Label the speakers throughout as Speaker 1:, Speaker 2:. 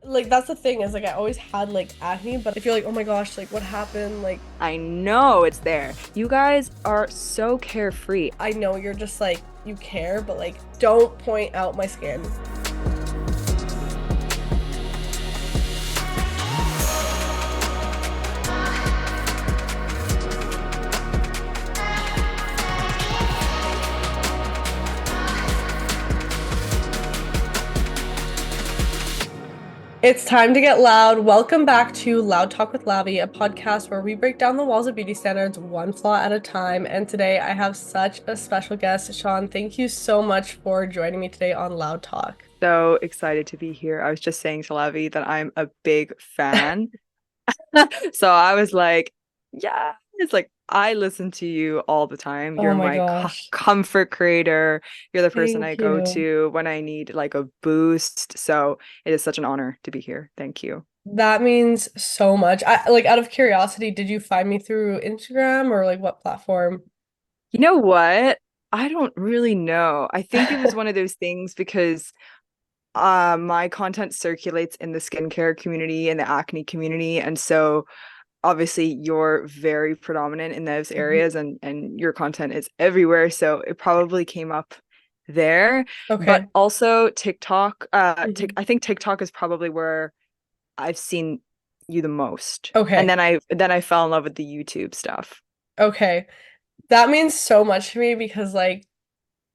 Speaker 1: like that's the thing is like I always had like acne, but I feel like, oh my gosh, like what happened? Like
Speaker 2: I know it's there. You guys are so carefree.
Speaker 1: I know you're just like you care, but like don't point out my skin. It's time to get loud. Welcome back to Loud Talk with Lavi, a podcast where we break down the walls of beauty standards one flaw at a time. And today I have such a special guest. Sean, thank you so much for joining me today on Loud Talk.
Speaker 2: So excited to be here. I was just saying to Lavi that I'm a big fan. So I was like, yeah, it's like I listen to you all the time.
Speaker 1: Oh
Speaker 2: You're
Speaker 1: my
Speaker 2: my
Speaker 1: gosh.
Speaker 2: comfort creator. You're the person I
Speaker 1: Thank
Speaker 2: go
Speaker 1: you.
Speaker 2: to when I need like a boost. So it is such an honor to be here. Thank you.
Speaker 1: That means so much. I like out of curiosity, did you find me through Instagram or like what platform?
Speaker 2: You know what? I don't really know. I think it was one of those things because my content circulates in the skincare community and the acne community, and so obviously you're very predominant in those
Speaker 1: Mhm.
Speaker 2: areas, and your content is everywhere, so it probably came up there. But
Speaker 1: Okay.
Speaker 2: also TikTok,
Speaker 1: Mhm.
Speaker 2: I think TikTok is probably where I've seen you the most, and
Speaker 1: Okay.
Speaker 2: then I fell in love with the YouTube stuff.
Speaker 1: Okay. That means so much to me because like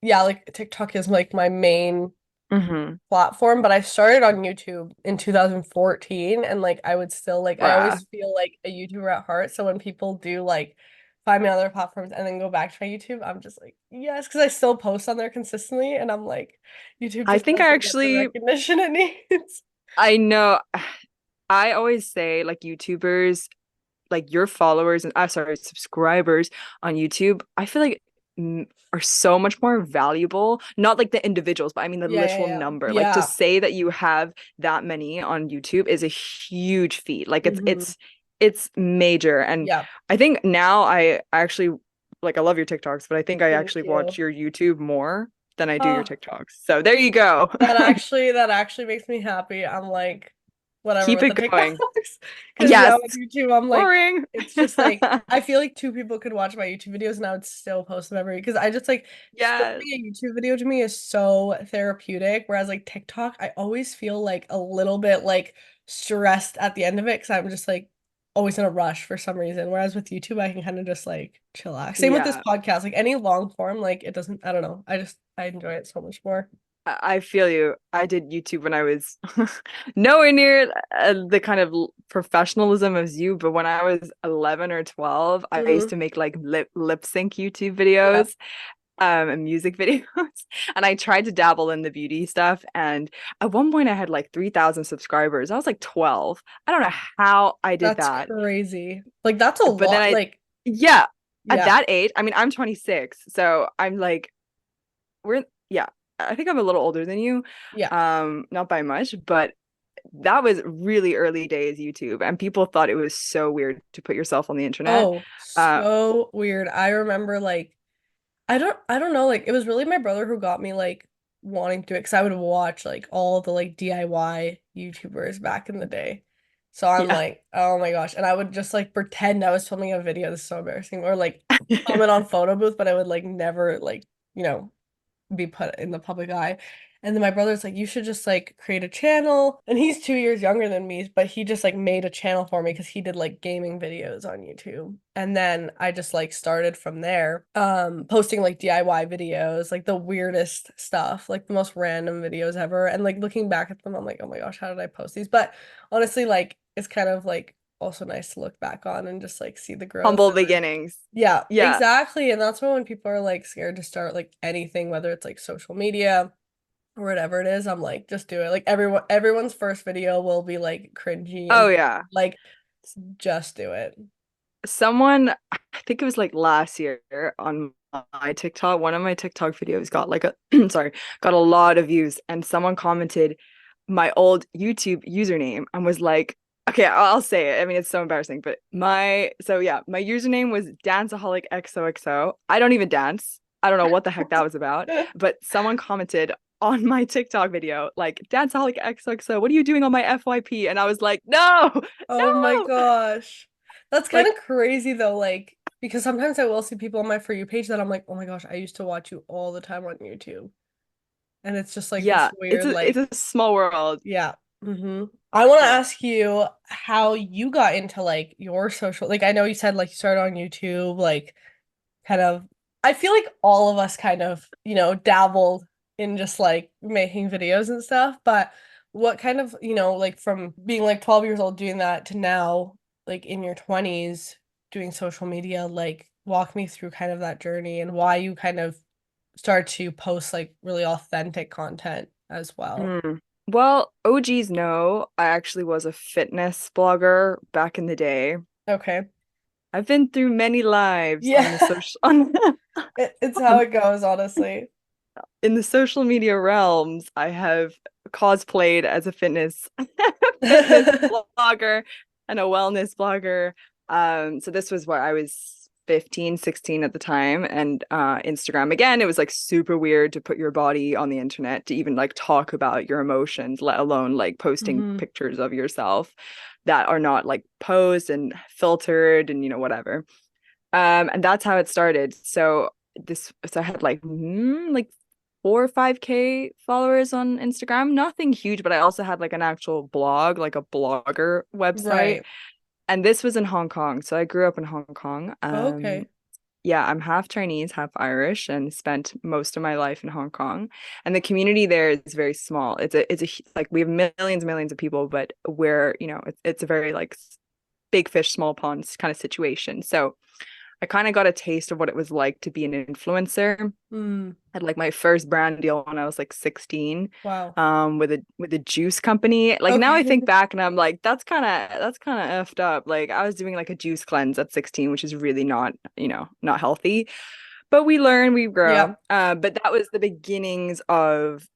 Speaker 1: yeah, like TikTok is like my main
Speaker 2: Mm-hmm.
Speaker 1: platform, but I started on YouTube in 2014 and like I would still like I
Speaker 2: Bruh.
Speaker 1: always feel like a YouTuber at heart. So when people do like find me on other platforms and then go back to my YouTube, I'm just like, yes, because I still post on there consistently and I'm like, YouTube
Speaker 2: I
Speaker 1: just
Speaker 2: think I
Speaker 1: doesn't get the
Speaker 2: actually
Speaker 1: recognition it needs.
Speaker 2: I know. I always say like YouTubers, like your followers and sorry, subscribers on YouTube, I feel like are so much more valuable. Not like the individuals, but I mean the
Speaker 1: Yeah, yeah,
Speaker 2: literal
Speaker 1: yeah.
Speaker 2: number. Like to
Speaker 1: Yeah.
Speaker 2: say that you have that many on YouTube is a huge feat. Like it's
Speaker 1: Hmm.
Speaker 2: it's it's major. And
Speaker 1: Yeah.
Speaker 2: I think now I actually like I love your TikToks, but I think I
Speaker 1: Thank
Speaker 2: actually watch
Speaker 1: you.
Speaker 2: your YouTube more than I do your
Speaker 1: Oh,
Speaker 2: TikToks. So there you go.
Speaker 1: that actually makes me happy. I'm like, whatever
Speaker 2: Keep
Speaker 1: with the
Speaker 2: it going.
Speaker 1: TikToks. Because yeah,
Speaker 2: Yes.
Speaker 1: with YouTube, I'm like,
Speaker 2: Boring.
Speaker 1: it's just like I feel like two people could watch my YouTube videos and I would still post them every because I just like
Speaker 2: Yes.
Speaker 1: filming a YouTube video to me is so therapeutic. Whereas like TikTok, I always feel like a little bit like stressed at the end of it because I'm just like always in a rush for some reason. Whereas with YouTube, I can kind of just like chillax. Same with this
Speaker 2: Yeah.
Speaker 1: podcast, like any long form, like it doesn't, I don't know. I enjoy it so much more.
Speaker 2: I feel you. I did YouTube when I was nowhere near the kind of professionalism as you, but when I was 11 or 12, I used
Speaker 1: Hmm.
Speaker 2: to make like lip sync YouTube
Speaker 1: Yeah.
Speaker 2: videos, and music videos. And I tried to dabble in the beauty stuff. And at one point I had like 3,000 subscribers. I was like 12. I don't know how I did
Speaker 1: That's
Speaker 2: that.
Speaker 1: crazy. Like that's a
Speaker 2: But then
Speaker 1: lot.
Speaker 2: I,
Speaker 1: Like,
Speaker 2: yeah, at
Speaker 1: yeah.
Speaker 2: that age, I mean, I'm 26, so I'm like yeah, I think I'm a little older than you,
Speaker 1: Yeah.
Speaker 2: not by much, but that was really early days YouTube, and people thought it was so weird to put yourself on the internet.
Speaker 1: Oh,
Speaker 2: uh
Speaker 1: so weird. I remember like I don't know, like it was really my brother who got me like wanting to do it because I would watch like all the like DIY YouTubers back in the day. So I'm
Speaker 2: yeah.
Speaker 1: like, oh my gosh. And I would just like pretend I was filming a video. This is so embarrassing. Or like film it on photo booth, but I would like never like, you know, be put in the public eye. And then my brother's like, you should just like create a channel. And he's 2 years younger than me, but he just like made a channel for me because he did like gaming videos on YouTube. And then I just like started from there, posting like DIY videos, like the weirdest stuff, like the most random videos ever. And like looking back at them, I'm like, oh my gosh, how did I post these? But honestly, like it's kind of like also nice to look back on and just like see the growth
Speaker 2: Humble
Speaker 1: and like
Speaker 2: beginnings.
Speaker 1: yeah,
Speaker 2: Yeah.
Speaker 1: exactly. And that's when people are like scared to start like anything, whether it's like social media or whatever it is. I'm like, just do it. Like everyone's first video will be like cringy
Speaker 2: Oh
Speaker 1: and
Speaker 2: yeah.
Speaker 1: like just do it.
Speaker 2: Someone, I think it was like last year on my TikTok, one of my TikTok videos got like a sorry, got a lot of views, and someone commented my old YouTube username and was like, okay, I'll say it. I mean, it's so embarrassing, but my username was Danceaholic XOXO. I don't even dance. I don't know what the heck that was about, but someone commented on my TikTok video, like Danceholic XOXO, what are you doing on my FYP? And I was like, no,
Speaker 1: Oh my
Speaker 2: no.
Speaker 1: gosh. That's kind
Speaker 2: Like,
Speaker 1: of crazy though, like because sometimes I will see people on my For You page that I'm like, oh my gosh, I used to watch you all the time on YouTube. And it's just like this
Speaker 2: yeah,
Speaker 1: weird,
Speaker 2: it's
Speaker 1: like,
Speaker 2: a small world.
Speaker 1: yeah. I want to
Speaker 2: Yeah.
Speaker 1: ask you how you got into like your social, like I know you said like you started on YouTube, like kind of I feel like all of us kind of, dabbled in just like making videos and stuff, but what kind of, like from being like 12 years old doing that to now, like in your 20s doing social media, like walk me through kind of that journey and why you kind of start to post like really authentic content as well.
Speaker 2: Mm. Well, OGs know I actually was a fitness blogger back in the day.
Speaker 1: Okay.
Speaker 2: I've been through many lives
Speaker 1: Yeah.
Speaker 2: on the social on,
Speaker 1: It's how
Speaker 2: on
Speaker 1: it goes, honestly.
Speaker 2: in the social media realms. I have cosplayed as a fitness blogger and a wellness blogger. So this was what I was 15, 16 at the time. And Instagram, again, it was like super weird to put your body on the internet to even like talk about your emotions, let alone like posting
Speaker 1: hmm
Speaker 2: pictures of yourself that are not like posed and filtered and whatever. And that's how it started. So I had like 4 or 5K followers on Instagram. Nothing huge, but I also had like an actual blog, like a blogger website.
Speaker 1: Right.
Speaker 2: And this was in Hong Kong. So I grew up in Hong Kong.
Speaker 1: Okay.
Speaker 2: Yeah, I'm half Chinese, half Irish, and spent most of my life in Hong Kong. And the community there is very small. Like we have millions and millions of people, but it's a very like big fish, small ponds kind of situation. So I kind of got a taste of what it was like to be an influencer.
Speaker 1: Mm.
Speaker 2: Had like my first brand deal when I was like 16,
Speaker 1: Wow.
Speaker 2: with a juice company. Like now I
Speaker 1: Okay.
Speaker 2: think back and I'm like, that's kind of effed up. Like I was doing like a juice cleanse at 16, which is really not healthy. But we learn, we
Speaker 1: Yeah.
Speaker 2: grow. But that was the beginnings of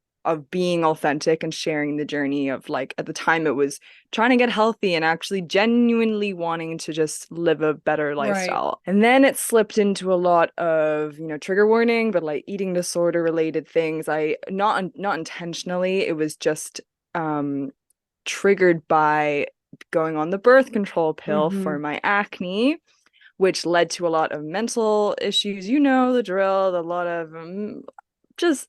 Speaker 2: being authentic and sharing the journey of, like, at the time it was trying to get healthy and actually genuinely wanting to just live a better
Speaker 1: Right.
Speaker 2: lifestyle. And then it slipped into a lot of, trigger warning, but like eating disorder related things. I not intentionally, it was just triggered by going on the birth control pill for
Speaker 1: hmm
Speaker 2: my acne, which led to a lot of mental issues. You know the drill, a lot of just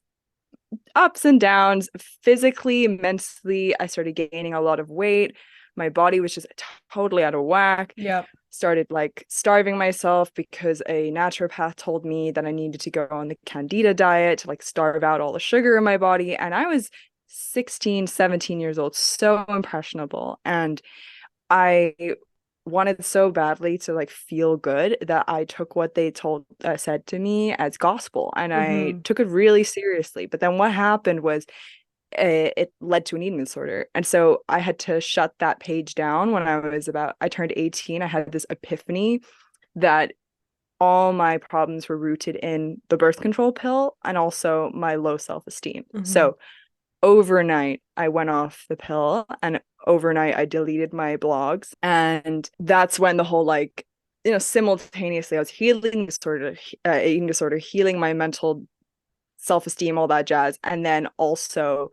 Speaker 2: ups and downs physically, mentally. I started gaining a lot of weight. My body was just totally out of whack.
Speaker 1: Yep.
Speaker 2: Started like starving myself because a naturopath told me that I needed to go on the Candida diet to like starve out all the sugar in my body. And I was 16, 17 years old, so impressionable. And I wanted so badly to like feel good that I took what they said to me as gospel, and I
Speaker 1: hmm
Speaker 2: took it really seriously. But then what happened was it led to an eating disorder. And so I had to shut that page down when I turned 18. I had this epiphany that all my problems were rooted in the birth control pill and also my low self-esteem.
Speaker 1: hmm
Speaker 2: So overnight I went off the pill, and overnight I deleted my blogs. And that's when the whole, like, simultaneously I was eating disorder, healing my mental self-esteem, all that jazz, and then also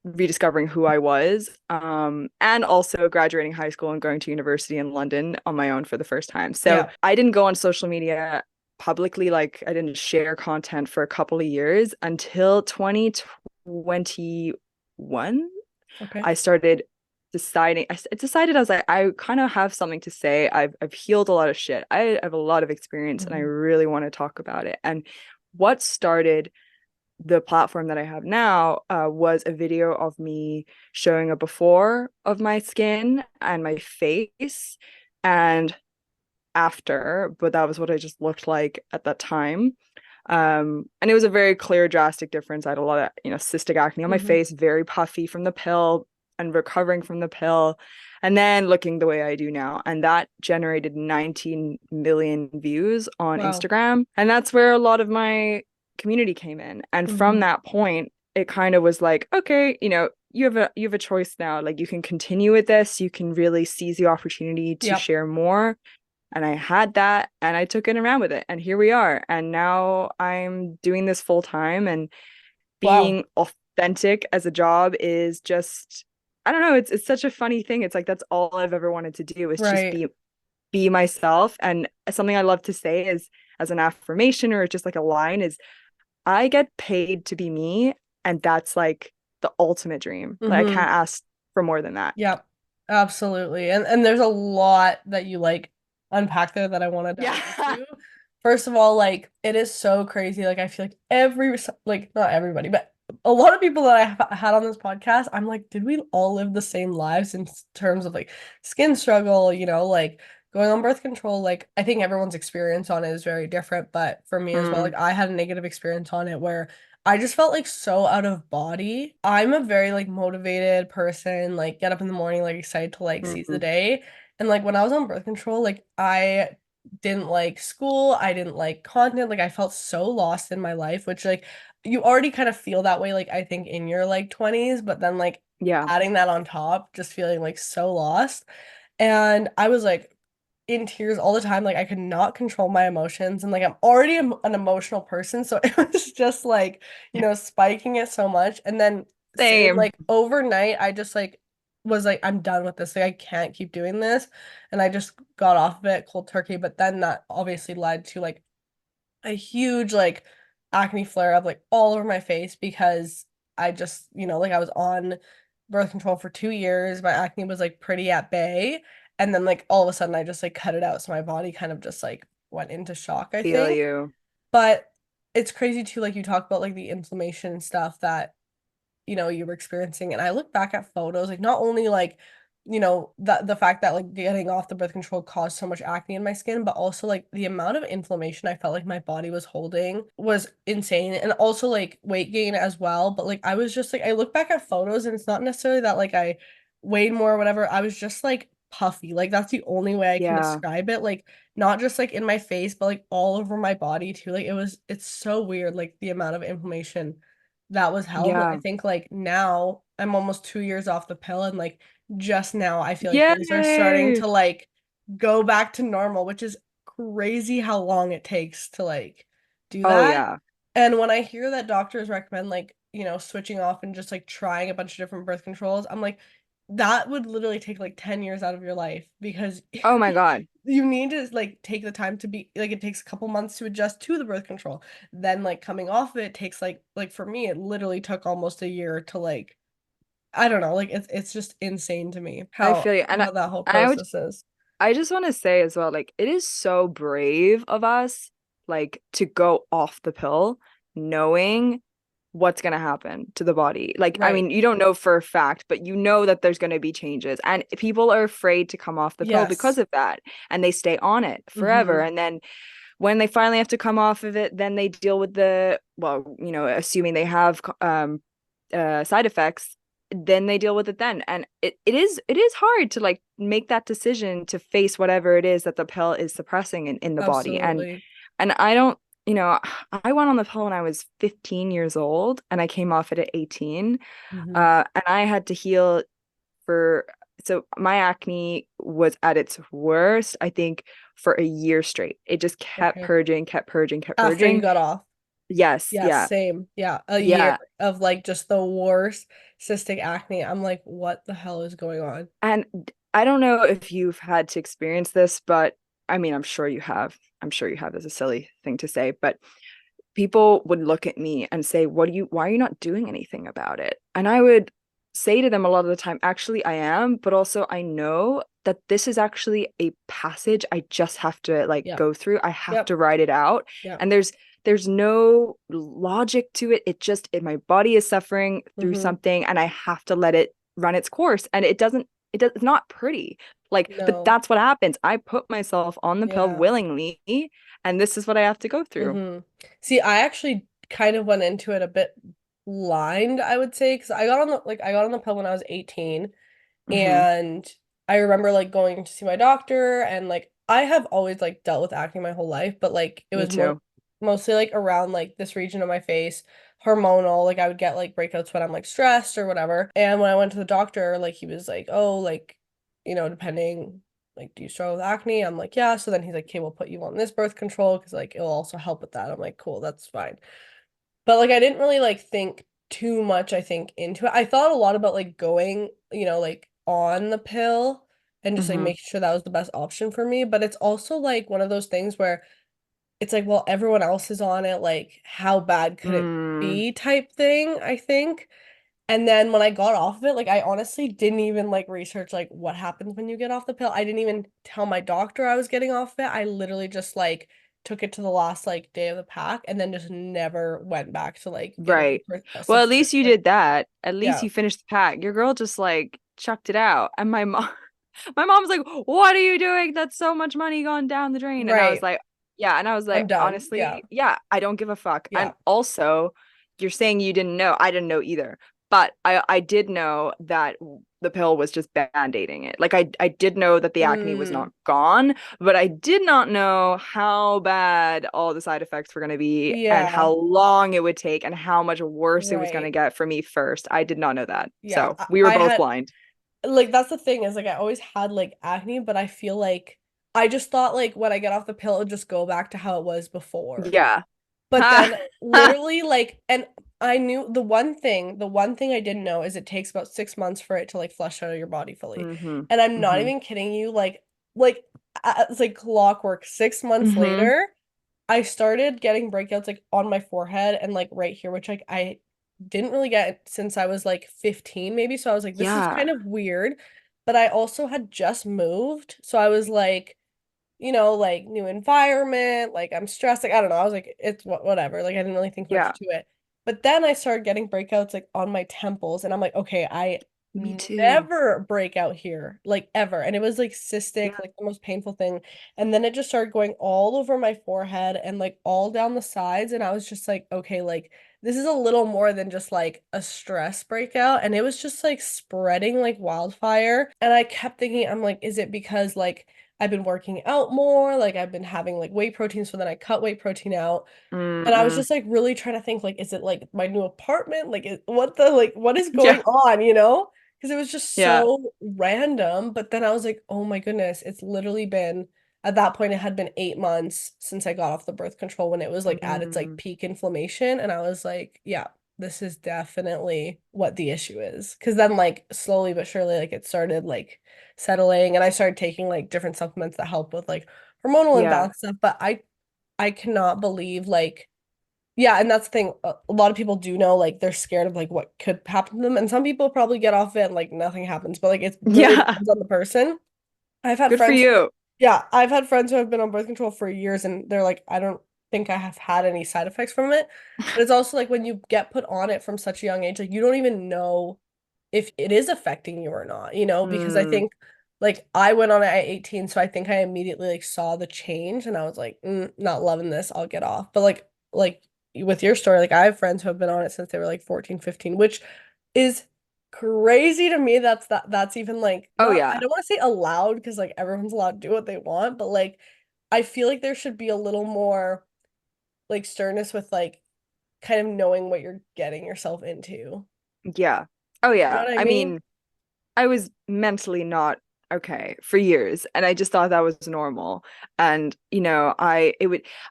Speaker 2: rediscovering who I was, and also graduating high school and going to university in London on my own for the first time. So
Speaker 1: Yeah.
Speaker 2: I didn't go on social media publicly, like I didn't share content for a couple of years until 2021.
Speaker 1: Okay.
Speaker 2: I started deciding, I decided, I was like, I kind of have something to say. I've healed a lot of shit. I have a lot of experience and I
Speaker 1: hmm
Speaker 2: really want to talk about it. And what started the platform that I have now was a video of me showing a before of my skin and my face and after, but that was what I just looked like at that time. And it was a very clear, drastic difference. I had a lot of, cystic acne on my
Speaker 1: hmm
Speaker 2: face, very puffy from the pill and recovering from the pill, and then looking the way I do now. And that generated 19 million views on
Speaker 1: Wow.
Speaker 2: Instagram. And that's where a lot of my community came in. And from
Speaker 1: hmm
Speaker 2: that point, it kind of was like, okay, you have a choice now. Like, you can continue with this, you can really seize the opportunity to
Speaker 1: Yep.
Speaker 2: share more. And I had that and I took it and ran with it. And here we are. And now I'm doing this full time and
Speaker 1: Wow.
Speaker 2: being authentic as a job is just, I don't know, it's such a funny thing. It's like that's all I've ever wanted to do is just
Speaker 1: Right.
Speaker 2: be myself. And something I love to say is as an affirmation or just like a line is I get paid to be me, and that's like the ultimate dream. Like I
Speaker 1: Mm-hmm.
Speaker 2: can't ask for more than that.
Speaker 1: Yep. Absolutely. And there's a lot that you like unpack there that I want to dive
Speaker 2: Yeah.
Speaker 1: into. First of all, like it is so crazy. Like I feel like like not everybody, but a lot of people that I had on this podcast, I'm like, did we all live the same lives in terms of like skin struggle, like going on birth control? Like I think everyone's experience on it is very different, but for me as well, like
Speaker 2: Mm,
Speaker 1: I had a negative experience on it where I just felt like so out of body. I'm a very like motivated person, like get up in the morning, like excited to like seize the
Speaker 2: mm,
Speaker 1: day. And like when I was on birth control, like I didn't like school, I didn't like content, like I felt so lost in my life, which like you already kind of feel that way, like I think in your like 20s, but then like
Speaker 2: yeah.
Speaker 1: adding that on top, just feeling like so lost. And I was like in tears all the time. Like I could not control my emotions. And like I'm already an emotional person. So it was just like, spiking it so much. And then same,
Speaker 2: Same.
Speaker 1: like overnight, I just like was like, I'm done with this. Like I can't keep doing this. And I just got off of it cold turkey. But then that obviously led to like a huge like acne flare up like all over my face because I just, like I was on birth control for 2 years. My acne was like pretty at bay. And then like all of a sudden I just like cut it out. So my body kind of just like went into shock, I
Speaker 2: Feel
Speaker 1: think.
Speaker 2: you.
Speaker 1: But it's crazy too, like you talk about like the inflammation and stuff that you were experiencing. And I look back at photos, like not only like, the fact that like getting off the birth control caused so much acne in my skin, but also like the amount of inflammation I felt like my body was holding was insane. And also like weight gain as well. But like I was just like I look back at photos and it's not necessarily that like I weighed more or whatever. I was just like puffy. Like that's the only way I can
Speaker 2: Yeah.
Speaker 1: describe it. Like not just like in my face, but like all over my body too. Like it's so weird, like the amount of inflammation that was held. And I
Speaker 2: Yeah.
Speaker 1: think like now I'm almost 2 years off the pill and like just now I feel like things are starting
Speaker 2: Yay.
Speaker 1: to like go back to normal, which is crazy how long it takes to like do
Speaker 2: Oh
Speaker 1: that.
Speaker 2: yeah.
Speaker 1: And when I hear that doctors recommend like, switching off and just like trying a bunch of different birth controls, I'm like, that would literally take like 10 years out of your life because
Speaker 2: Oh my God.
Speaker 1: you need to like take the time to be like it takes a couple months to adjust to the birth control. Then like coming off of it takes like for me it literally took almost a year to like I don't know, like it's just insane to me
Speaker 2: I
Speaker 1: how
Speaker 2: feel you. And
Speaker 1: how that whole
Speaker 2: I would
Speaker 1: process is.
Speaker 2: I just want to say as well, like it is so brave of us, like to go off the pill, knowing what's going to happen to the body. Like, I
Speaker 1: Right.
Speaker 2: mean, you don't know for a fact, but you know that there's going to be changes. And people are afraid to come off the pill because
Speaker 1: Yes.
Speaker 2: of that. And they stay on it forever.
Speaker 1: Mm-hmm.
Speaker 2: And then when they finally have to come off of it, then they deal with well, assuming they have side effects, then they deal with it then. And it is hard to like make that decision to face whatever it is that the pill is suppressing in the body.
Speaker 1: Absolutely.
Speaker 2: And I don't, I went on the pill when I was 15 years old and I came off it at 18.
Speaker 1: Mm-hmm.
Speaker 2: And I had to heal for so my acne was at its worst, I think, for a year straight. It just kept
Speaker 1: Okay.
Speaker 2: purging, kept purging, kept
Speaker 1: After you
Speaker 2: purging.
Speaker 1: got off.
Speaker 2: Yes,
Speaker 1: Yeah,
Speaker 2: yeah.
Speaker 1: same. Yeah, a year
Speaker 2: Yeah.
Speaker 1: of like just the worst cystic acne. I'm like, what the hell is going on?
Speaker 2: And I don't know if you've had to experience this, but I mean, I'm sure you have. I'm sure you have as a silly thing to say, but people would look at me and say, why are you not doing anything about it? And I would say to them a lot of the time, actually, I am, but also I know that this is actually a passage I just have to like
Speaker 1: Yep.
Speaker 2: go through. I have
Speaker 1: Yep.
Speaker 2: to write it out.
Speaker 1: Yep.
Speaker 2: And there's no logic to it. My body is suffering through
Speaker 1: Mm-hmm.
Speaker 2: something and I have to let it run its course. And it's not pretty. Like, but
Speaker 1: No.
Speaker 2: that's what happens. I put myself on the pill
Speaker 1: Yeah.
Speaker 2: willingly, and this is what I have to go through.
Speaker 1: Mm-hmm. See, I actually kind of went into it a bit blind, I would say, because I got on the pill when I was 18.
Speaker 2: Hmm.
Speaker 1: And I remember like going to see my doctor and like I have always like dealt with acne my whole life, but like it
Speaker 2: Me
Speaker 1: was
Speaker 2: too.
Speaker 1: mostly like around like this region of my face, hormonal, like I would get like breakouts when I'm like stressed or whatever. And when I went to the doctor, like he was like, "Oh, like, depending like do you struggle with acne?" I'm like, "Yeah." So then he's like, "Okay, we'll put you on this birth control because like it'll also help with that." I'm like, "Cool, that's fine." But like I didn't really like think too much, I think, into it. I thought a lot about like going, like on the pill and just like
Speaker 2: Mm-hmm.
Speaker 1: making sure that was the best option for me. But it's also like one of those things where it's like, well, everyone else is on it. Like, how bad could it
Speaker 2: Mm,
Speaker 1: be type thing, I think. And then when I got off of it, like I honestly didn't even like research like what happens when you get off the pill. I didn't even tell my doctor I was getting off it. I literally just like took it to the last like day of the pack and then just never went back to like getting
Speaker 2: right.
Speaker 1: a
Speaker 2: Well, at least
Speaker 1: subscription.
Speaker 2: you
Speaker 1: Like,
Speaker 2: did that. At least
Speaker 1: yeah,
Speaker 2: you finished the pack. Your girl just like chucked it out. And my mom my mom's like, "What are you doing? That's so much money gone down the drain." And I was
Speaker 1: right.
Speaker 2: like, "Yeah." And I was
Speaker 1: I'm
Speaker 2: like,
Speaker 1: done. Yeah.
Speaker 2: "Honestly, yeah, I don't give a fuck." And
Speaker 1: Yeah.
Speaker 2: also, you're saying you didn't know. I didn't know either. But I did know that the pill was just band-aiding it. Like I did know that the acne was not
Speaker 1: Mm,
Speaker 2: gone, but I did not know how bad all the side effects were going to be and
Speaker 1: yeah.
Speaker 2: how long it would take and how much worse it was going to
Speaker 1: Right.
Speaker 2: get for me first. I did not know that.
Speaker 1: Yeah.
Speaker 2: So
Speaker 1: I,
Speaker 2: we were
Speaker 1: I
Speaker 2: both
Speaker 1: had
Speaker 2: blind.
Speaker 1: like that's the thing is like I always had like acne, but I feel like I just thought like when I get off the pill, it would just go back to how it was before.
Speaker 2: Yeah.
Speaker 1: But
Speaker 2: Ha.
Speaker 1: then literally like and I knew the one thing I didn't know is it takes about 6 months for it to like flush out of your body fully.
Speaker 2: Mm-hmm.
Speaker 1: And I'm not
Speaker 2: Mm-hmm.
Speaker 1: even kidding you, like it's like clockwork. 6 months
Speaker 2: Mm-hmm.
Speaker 1: later, I started getting breakouts like on my forehead and like right here, which like I didn't really get since I was like 15 maybe. So I was like, this is
Speaker 2: Yeah.
Speaker 1: kind of weird. But I also had just moved. So I was like, like new environment, like I'm stressed. Like I don't know. I was like, it's whatever. Like I didn't really think much
Speaker 2: Yeah.
Speaker 1: to it. But then I started getting breakouts like on my temples, and I'm like, okay, I
Speaker 2: Me too.
Speaker 1: never break out here, like ever. And it was like cystic,
Speaker 2: Yeah.
Speaker 1: like the most painful thing. And then it just started going all over my forehead and like all down the sides. And I was just like, okay, like this is a little more than just like a stress breakout. And it was just like spreading like wildfire. And I kept thinking, I'm like, is it because like I've been working out more, like I've been having like whey protein, so then I cut whey protein out. And I was
Speaker 2: Mm-mm.
Speaker 1: just like really trying to think like, is it like my new apartment? Like what is going
Speaker 2: Yeah.
Speaker 1: on? Because it was just
Speaker 2: Yeah.
Speaker 1: so random. But then I was like, oh my goodness, it's literally been at that point it had been 8 months since I got off the birth control when it was like at its like
Speaker 2: Mm.
Speaker 1: peak inflammation. And I was like, yeah, this is definitely what the issue is. Because then like slowly but surely like it started like settling and I started taking like different supplements that help with like hormonal
Speaker 2: Yeah.
Speaker 1: imbalance stuff. But I cannot believe like yeah, and that's the thing. A lot of people do know like they're scared of like what could happen to them, and some people probably get off it and like nothing happens. But like it really
Speaker 2: Yeah.
Speaker 1: depends on the person. I've had
Speaker 2: Good for
Speaker 1: friends who,
Speaker 2: you.
Speaker 1: yeah, I've had friends who have been on birth control for years, and they're like, I don't think I have had any side effects from it. But it's also like when you get put on it from such a young age, like you don't even know if it is affecting you or not, because I
Speaker 2: Mm.
Speaker 1: think like I went on it at 18, so I think I immediately like saw the change and I was like, not loving this, I'll get off. But like with your story, like I have friends who have been on it since they were like 14, 15, which is crazy to me. That's even like
Speaker 2: Oh
Speaker 1: not I
Speaker 2: yeah.
Speaker 1: don't want to say allowed because like everyone's allowed to do what they want, but like I feel like there should be a little more like sternness with like kind of knowing what you're getting yourself into.
Speaker 2: Yeah. Oh
Speaker 1: You know
Speaker 2: yeah.
Speaker 1: what I
Speaker 2: I
Speaker 1: mean?
Speaker 2: mean, I was mentally not okay for years and I just thought that was normal. And I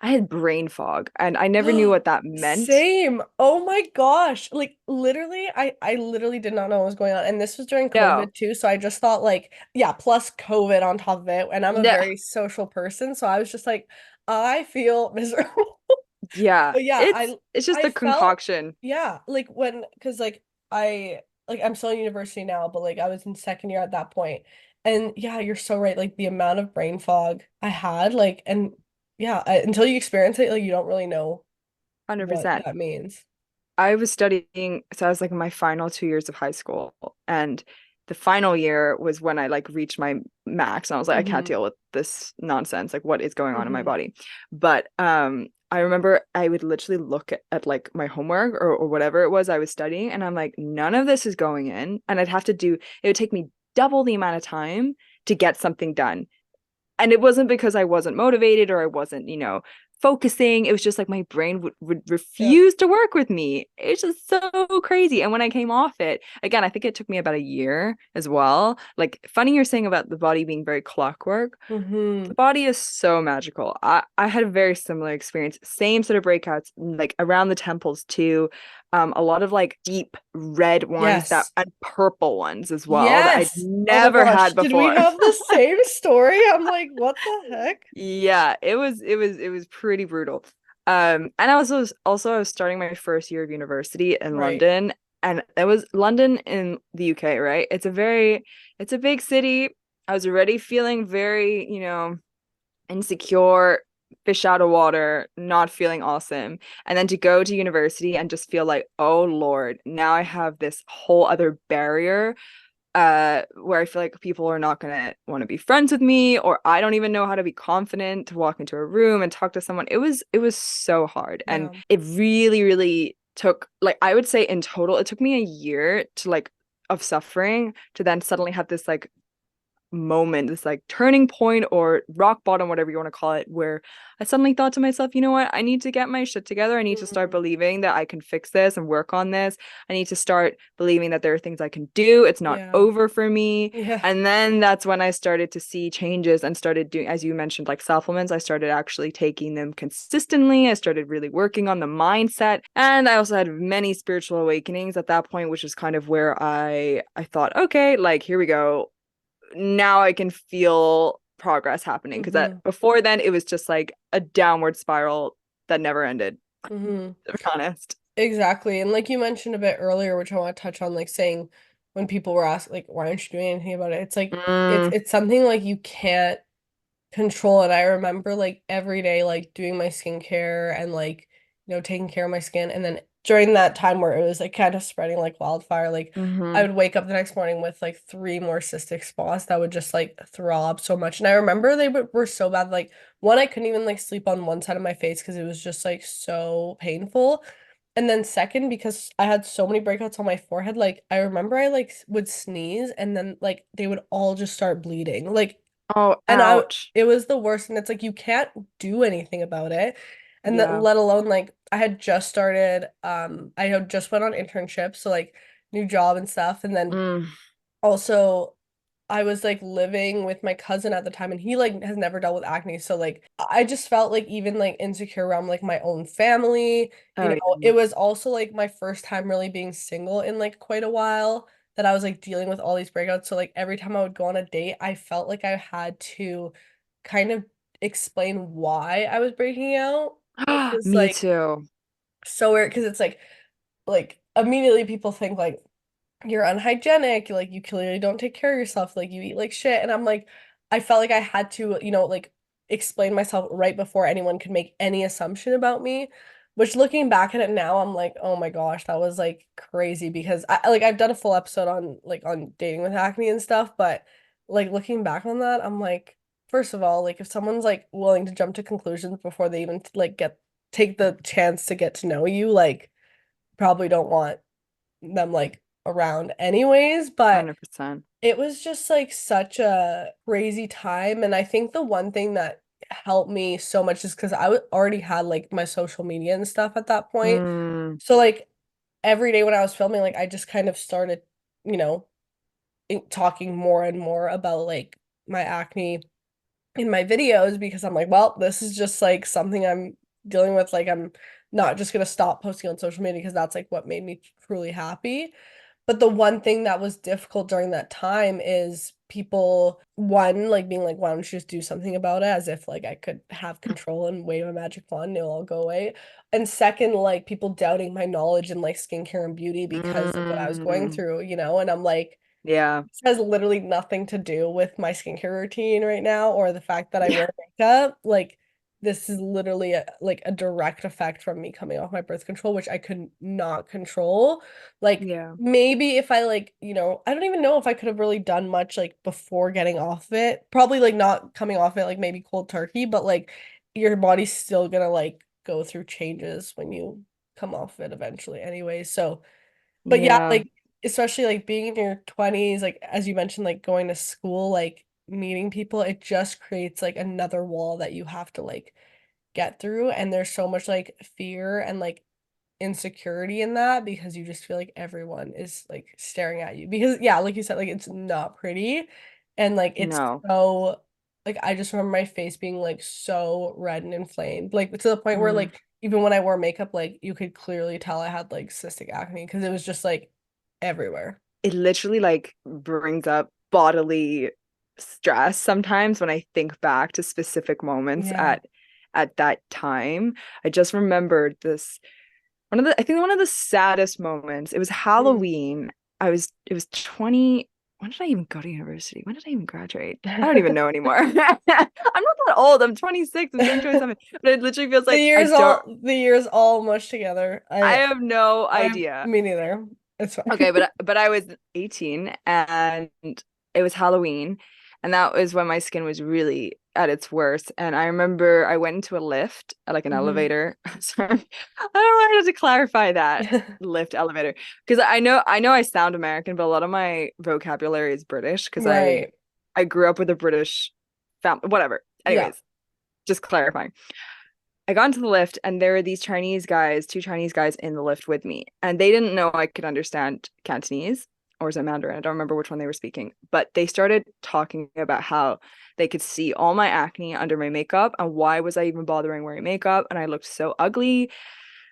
Speaker 2: had brain fog and I never knew what that meant.
Speaker 1: Same. Oh my gosh. Like literally, I literally did not know what was going on. And this was during
Speaker 2: No.
Speaker 1: COVID too. So I just thought like, yeah, plus COVID on top of it. And I'm a
Speaker 2: No.
Speaker 1: very social person. So I was just like, I feel miserable.
Speaker 2: Yeah.
Speaker 1: But yeah,
Speaker 2: It's just
Speaker 1: I
Speaker 2: the
Speaker 1: felt
Speaker 2: concoction.
Speaker 1: yeah, like because I'm still in university now, but like I was in second year at that point. And yeah, you're so right. Like the amount of brain fog I had, like, and yeah, until you experience it, like you don't really know what
Speaker 2: 100%.
Speaker 1: that means.
Speaker 2: I was studying, so I was like in my final 2 years of high school, and the final year was when I like reached my max, and I was like, I can't
Speaker 1: Hmm.
Speaker 2: deal with this nonsense. Like, what is going on in my
Speaker 1: Hmm.
Speaker 2: body? But I remember I would literally look at like my homework or whatever it was I was studying, and I'm like, none of this is going in, and I'd have to do. It would take me double the amount of time to get something done. And it wasn't because I wasn't motivated or I wasn't, focusing. It was just like my brain would
Speaker 1: Yeah.
Speaker 2: refuse to work with me. It's just so crazy. And when I came off it, again, I think it took me about a year as well. Like, funny you're saying about the body being very clockwork.
Speaker 1: Hmm.
Speaker 2: The body is so magical. I had a very similar experience, same sort of breakouts, like around the temples too. a lot of like deep red ones that
Speaker 1: Yes.
Speaker 2: and purple ones as well that I'd
Speaker 1: Yes. Oh my
Speaker 2: never
Speaker 1: gosh.
Speaker 2: had
Speaker 1: Did we
Speaker 2: before.
Speaker 1: have the same story? I'm like, what the heck?
Speaker 2: Yeah, it was pretty brutal. And I was starting my first year of university in
Speaker 1: Right.
Speaker 2: London, and it was London in the UK, right? It's a big city. I was already feeling very, insecure, fish out of water, not feeling awesome. And then to go to university and just feel like, oh Lord, now I have this whole other barrier where I feel like people are not gonna want to be friends with me, or I don't even know how to be confident to walk into a room and talk to someone. It was so hard. And
Speaker 1: Yeah.
Speaker 2: it really, really took, like, I would say in total, it took me a year to like of suffering to then suddenly have this like moment, this like turning point or rock bottom, whatever you want to call it, where I suddenly thought to myself, you know what? I need to get my shit together. I need to start
Speaker 1: Mhm.
Speaker 2: believing that I can fix this and work on this. I need to start believing that there are things I can do. It's not
Speaker 1: Yeah.
Speaker 2: over for me.
Speaker 1: Yeah.
Speaker 2: And then that's when I started to see changes and started doing, as you mentioned, like supplements. I started actually taking them consistently. I started really working on the mindset. And I also had many spiritual awakenings at that point, which is kind of where I thought, okay, like here we go, now I can feel progress happening because that
Speaker 1: Hmm.
Speaker 2: before then it was just like a downward spiral that never ended,
Speaker 1: Hmm.
Speaker 2: to be honest.
Speaker 1: Exactly. And like you mentioned a bit earlier, which I want to touch on, like saying when people were asked, like, why aren't you doing anything about it? It's like
Speaker 2: Mm,
Speaker 1: it's something like you can't control. And I remember like every day like doing my skincare and like taking care of my skin, and then during that time where it was like kind of spreading like wildfire, like I
Speaker 2: hmm
Speaker 1: would wake up the next morning with like three more cystic spots that would just like throb so much. And I remember they were so bad, like one, I couldn't even like sleep on one side of my face because it was just like so painful. And then second, because I had so many breakouts on my forehead, like I remember I like would sneeze and then like they would all just start bleeding. Like,
Speaker 2: Oh,
Speaker 1: and
Speaker 2: ouch.
Speaker 1: it was the worst, and it's like you can't do anything about it. And that,
Speaker 2: Yeah.
Speaker 1: let alone like I had just started, I had just went on internship, so like new job and stuff. And then
Speaker 2: Mm,
Speaker 1: also I was like living with my cousin at the time, and he like has never dealt with acne. So like I just felt like even like insecure around like my own family.
Speaker 2: oh
Speaker 1: It
Speaker 2: yeah.
Speaker 1: was also like my first time really being single in like quite a while, that I was like dealing with all these breakouts. So like every time I would go on a date, I felt like I had to kind of explain why I was breaking out, which is
Speaker 2: Me
Speaker 1: like
Speaker 2: too.
Speaker 1: so weird because it's like immediately people think like you're unhygienic, like you clearly don't take care of yourself, like you eat like shit. And I'm like, I felt like I had to, like explain myself right before anyone could make any assumption about me. Which looking back at it now, I'm like, oh my gosh, that was like crazy because I've done a full episode on like on dating with acne and stuff, but like looking back on that, I'm like, first of all, like if someone's like willing to jump to conclusions before they even like get take the chance to get to know you, like probably don't want them like around anyways. But
Speaker 2: 100%.
Speaker 1: it was just like such a crazy time. And I think the one thing that helped me so much is because already had like my social media and stuff at that point.
Speaker 2: Mm,
Speaker 1: So like every day when I was filming, like I just kind of started, you know, talking more and more about like my acne in my videos, because I'm like, well, this is just like something I'm dealing with. Like I'm not just gonna stop posting on social media because that's like what made me truly happy. But the one thing that was difficult during that time is people, one, like being like, why don't you just do something about it? As if like I could have control and wave a magic wand and it'll all go away. And second, like people doubting my knowledge in like skincare and beauty because of what I was going
Speaker 2: mm,
Speaker 1: through, and I'm like,
Speaker 2: yeah.
Speaker 1: this has literally nothing to do with my skincare routine right now or the fact that I wear makeup. Like this is literally like a direct effect from me coming off my birth control, which I could not control. Like
Speaker 2: Yeah.
Speaker 1: maybe if I like, I don't even know if I could have really done much like before getting off it. Probably like not coming off it like maybe cold turkey, but like your body's still gonna like go through changes when you come off it eventually anyway. So but yeah,
Speaker 2: Yeah.
Speaker 1: like especially like being in your 20s, like as you mentioned, like going to school, like meeting people, it just creates like another wall that you have to like get through. And there's so much like fear and like insecurity in that because you just feel like everyone is like staring at you. Because yeah, like you said, like it's not pretty. And like it's
Speaker 2: No.
Speaker 1: so like I just remember my face being like so red and inflamed, like to the point where
Speaker 2: Mm,
Speaker 1: like even when I wore makeup, like you could clearly tell I had like cystic acne because it was just like everywhere.
Speaker 2: It literally like brings up bodily stress sometimes when I think back to specific moments
Speaker 1: Yeah.
Speaker 2: at that time. I just remembered this I think one of the saddest moments. It was
Speaker 1: Mm.
Speaker 2: Halloween. It was 20. When did I even go to university? When did I even graduate? I don't even know anymore. I'm not that old. I'm 26. I'm turning 27. But it literally feels like
Speaker 1: The years all mushed together.
Speaker 2: I have no
Speaker 1: I
Speaker 2: idea.
Speaker 1: Me neither. It's fine.
Speaker 2: Okay, but I was 18 and it was Halloween, and that was when my skin was really at its worst. And I remember I went into a lift, like an
Speaker 1: Hmm.
Speaker 2: elevator. Sorry. I wanted to clarify that lift elevator because I know I sound American, but a lot of my vocabulary is British because
Speaker 1: Right.
Speaker 2: I grew up with a British family. Whatever.
Speaker 1: Yeah.
Speaker 2: Anyways, just clarifying. I got into the lift and there were these Chinese guys, two Chinese guys in the lift with me. And they didn't know I could understand Cantonese or is it Mandarin? I don't remember which one they were speaking. But they started talking about how they could see all my acne under my makeup and why was I even bothering wearing makeup? And I looked so ugly.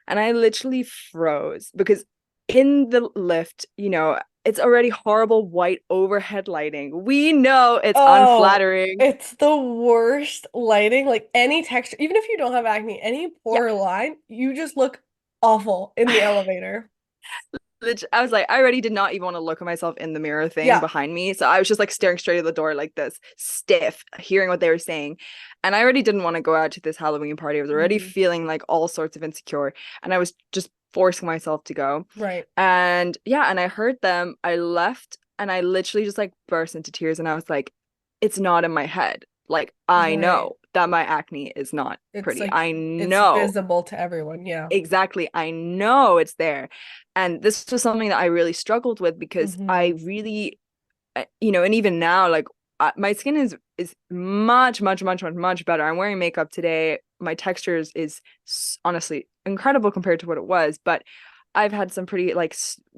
Speaker 2: And I literally froze because in the lift, it's already horrible white overhead lighting. We know it's
Speaker 1: Oh,
Speaker 2: unflattering.
Speaker 1: it's the worst lighting. Like any texture, even if you don't have acne, any
Speaker 2: Yeah.
Speaker 1: pore line, you just look awful in the elevator.
Speaker 2: I was like, I already did not even want to look at myself in the mirror thing
Speaker 1: Yeah.
Speaker 2: behind me. So I was just like staring straight at the door like this, stiff, hearing what they were saying. And I already didn't want to go out to this Halloween party. I was already
Speaker 1: Hmm.
Speaker 2: feeling like all sorts of insecure. And I was just forcing myself to go.
Speaker 1: Right.
Speaker 2: And yeah, and I heard them. I left and I literally just like burst into tears. And I was like, it's not in my head. Like, I
Speaker 1: Right.
Speaker 2: know that my acne is not
Speaker 1: It's
Speaker 2: pretty.
Speaker 1: like
Speaker 2: I
Speaker 1: it's
Speaker 2: know.
Speaker 1: visible to everyone. Yeah.
Speaker 2: Exactly. I know it's there. And this was something that I really struggled with because
Speaker 1: Hmm.
Speaker 2: I really, and even now, like my skin is much, much, much, much, much better. I'm wearing makeup today. My texture is honestly incredible compared to what it was, but I've had some pretty like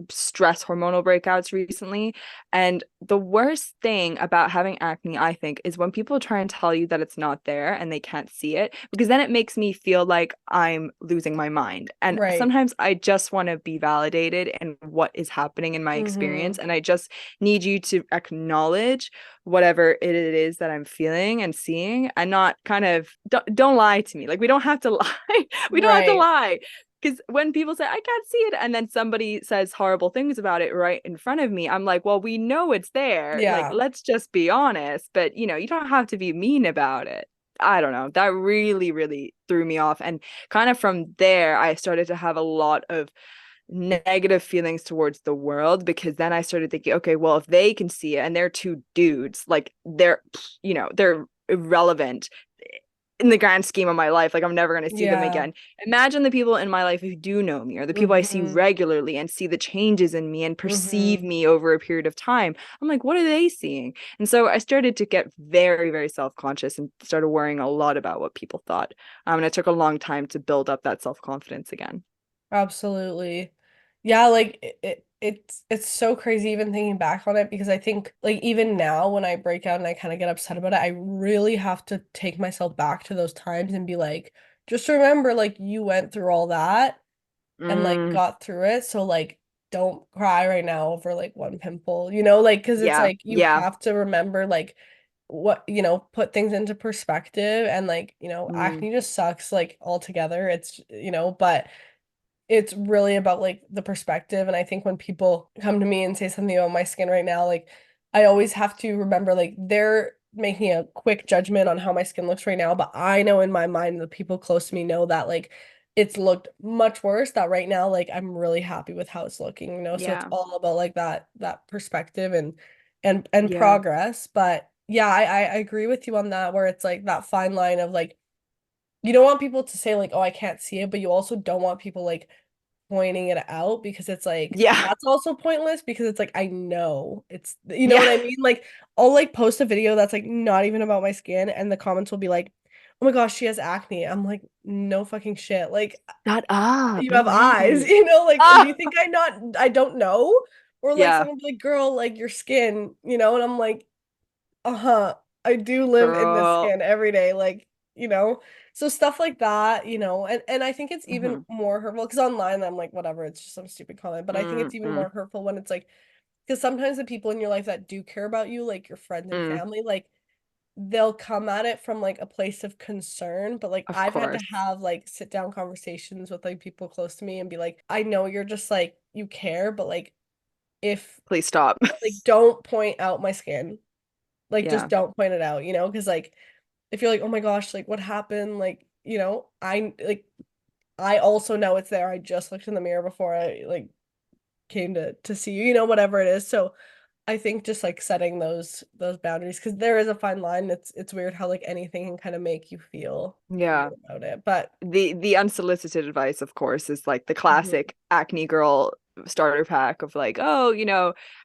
Speaker 2: stress hormonal breakouts recently. And the worst thing about having acne, I think, is when people try and tell you that it's not there and they can't see it, because then it makes me feel like I'm losing my mind. And
Speaker 1: Right.
Speaker 2: sometimes I just want to be validated in what is happening in my experience.
Speaker 1: Hmm.
Speaker 2: And I just need you to acknowledge whatever it is that I'm feeling and seeing and not kind of don't lie to me. Like we don't have to lie. We don't have to
Speaker 1: Right.
Speaker 2: lie. Because when people say, I can't see it, and then somebody says horrible things about it right in front of me, I'm like, well, we know it's there. Like,
Speaker 1: Yeah.
Speaker 2: let's just be honest. But, you don't have to be mean about it. I don't know. That really, really threw me off. And kind of from there, I started to have a lot of negative feelings towards the world because then I started thinking, okay, well, if they can see it and they're two dudes, like they're irrelevant in the grand scheme of my life. Like I'm never going to see them
Speaker 1: Yeah.
Speaker 2: again. Imagine the people in my life who do know me or the people I see
Speaker 1: Hmm.
Speaker 2: regularly and see the changes in me and perceive
Speaker 1: Hmm.
Speaker 2: me over a period of time. I'm like, what are they seeing? And so I started to get very, very self-conscious and started worrying a lot about what people thought. And it took a long time to build up that self-confidence again.
Speaker 1: Absolutely. Yeah, like it's so crazy even thinking back on it because I think like even now when I break out and I kind of get upset about it, I really have to take myself back to those times and be like, just remember like you went through all that and like
Speaker 2: Mm,
Speaker 1: got through it. So like don't cry right now over like one pimple, you know, like because it's
Speaker 2: yeah,
Speaker 1: like you
Speaker 2: yeah.
Speaker 1: have to remember like what, put things into perspective and like,
Speaker 2: Mm,
Speaker 1: acne just sucks like altogether. It's, but it's really about like the perspective. And I think when people come to me and say something about my skin right now, like I always have to remember like they're making a quick judgment on how my skin looks right now, but I know in my mind the people close to me know that like it's looked much worse, that right now like I'm really happy with how it's looking, so it's
Speaker 2: yeah,
Speaker 1: all about like that perspective and
Speaker 2: yeah,
Speaker 1: progress. But yeah, I agree with you on that, where it's like that fine line of like you don't want people to say like, oh, I can't see it, but you also don't want people like pointing it out because it's like
Speaker 2: yeah,
Speaker 1: that's also pointless because it's like I know it's, you know
Speaker 2: yeah.
Speaker 1: what I mean? Like I'll like post a video that's like not even about my skin and the comments will be like, "Oh my gosh, she has acne." I'm like, "No fucking shit." Like
Speaker 2: Shut up.
Speaker 1: you
Speaker 2: No
Speaker 1: have eyes,
Speaker 2: way.
Speaker 1: like do
Speaker 2: Ah,
Speaker 1: you think I don't know? Or like
Speaker 2: yeah,
Speaker 1: someone be like, "Girl, like your skin," and I'm like, "Uh-huh. I do live in this
Speaker 2: girl.
Speaker 1: skin every day." Like, you know? So stuff like that, and I think it's even
Speaker 2: Hmm.
Speaker 1: more hurtful because online I'm like, whatever, it's just some stupid comment. But I think it's even
Speaker 2: Mm-mm.
Speaker 1: more hurtful when it's like, because sometimes the people in your life that do care about you, like your friends and
Speaker 2: Mm.
Speaker 1: family, like they'll come at it from like a place of concern. But like
Speaker 2: Of
Speaker 1: I've had to
Speaker 2: course.
Speaker 1: have like sit down conversations with like people close to me and be like, I know you're just like you care, but like if
Speaker 2: Please stop.
Speaker 1: like don't point out my skin. Like just
Speaker 2: Yeah.
Speaker 1: don't point it out, because like if you're like, oh my gosh, like what happened? Like, I also know it's there. I just looked in the mirror before I like came to see you, whatever it is. So I think just like setting those boundaries because there is a fine line. It's weird how like anything can kind of make you feel
Speaker 2: Yeah.
Speaker 1: weird about it. But
Speaker 2: The unsolicited advice, of course, is like the
Speaker 1: mhm.
Speaker 2: classic acne girl starter pack of like, oh,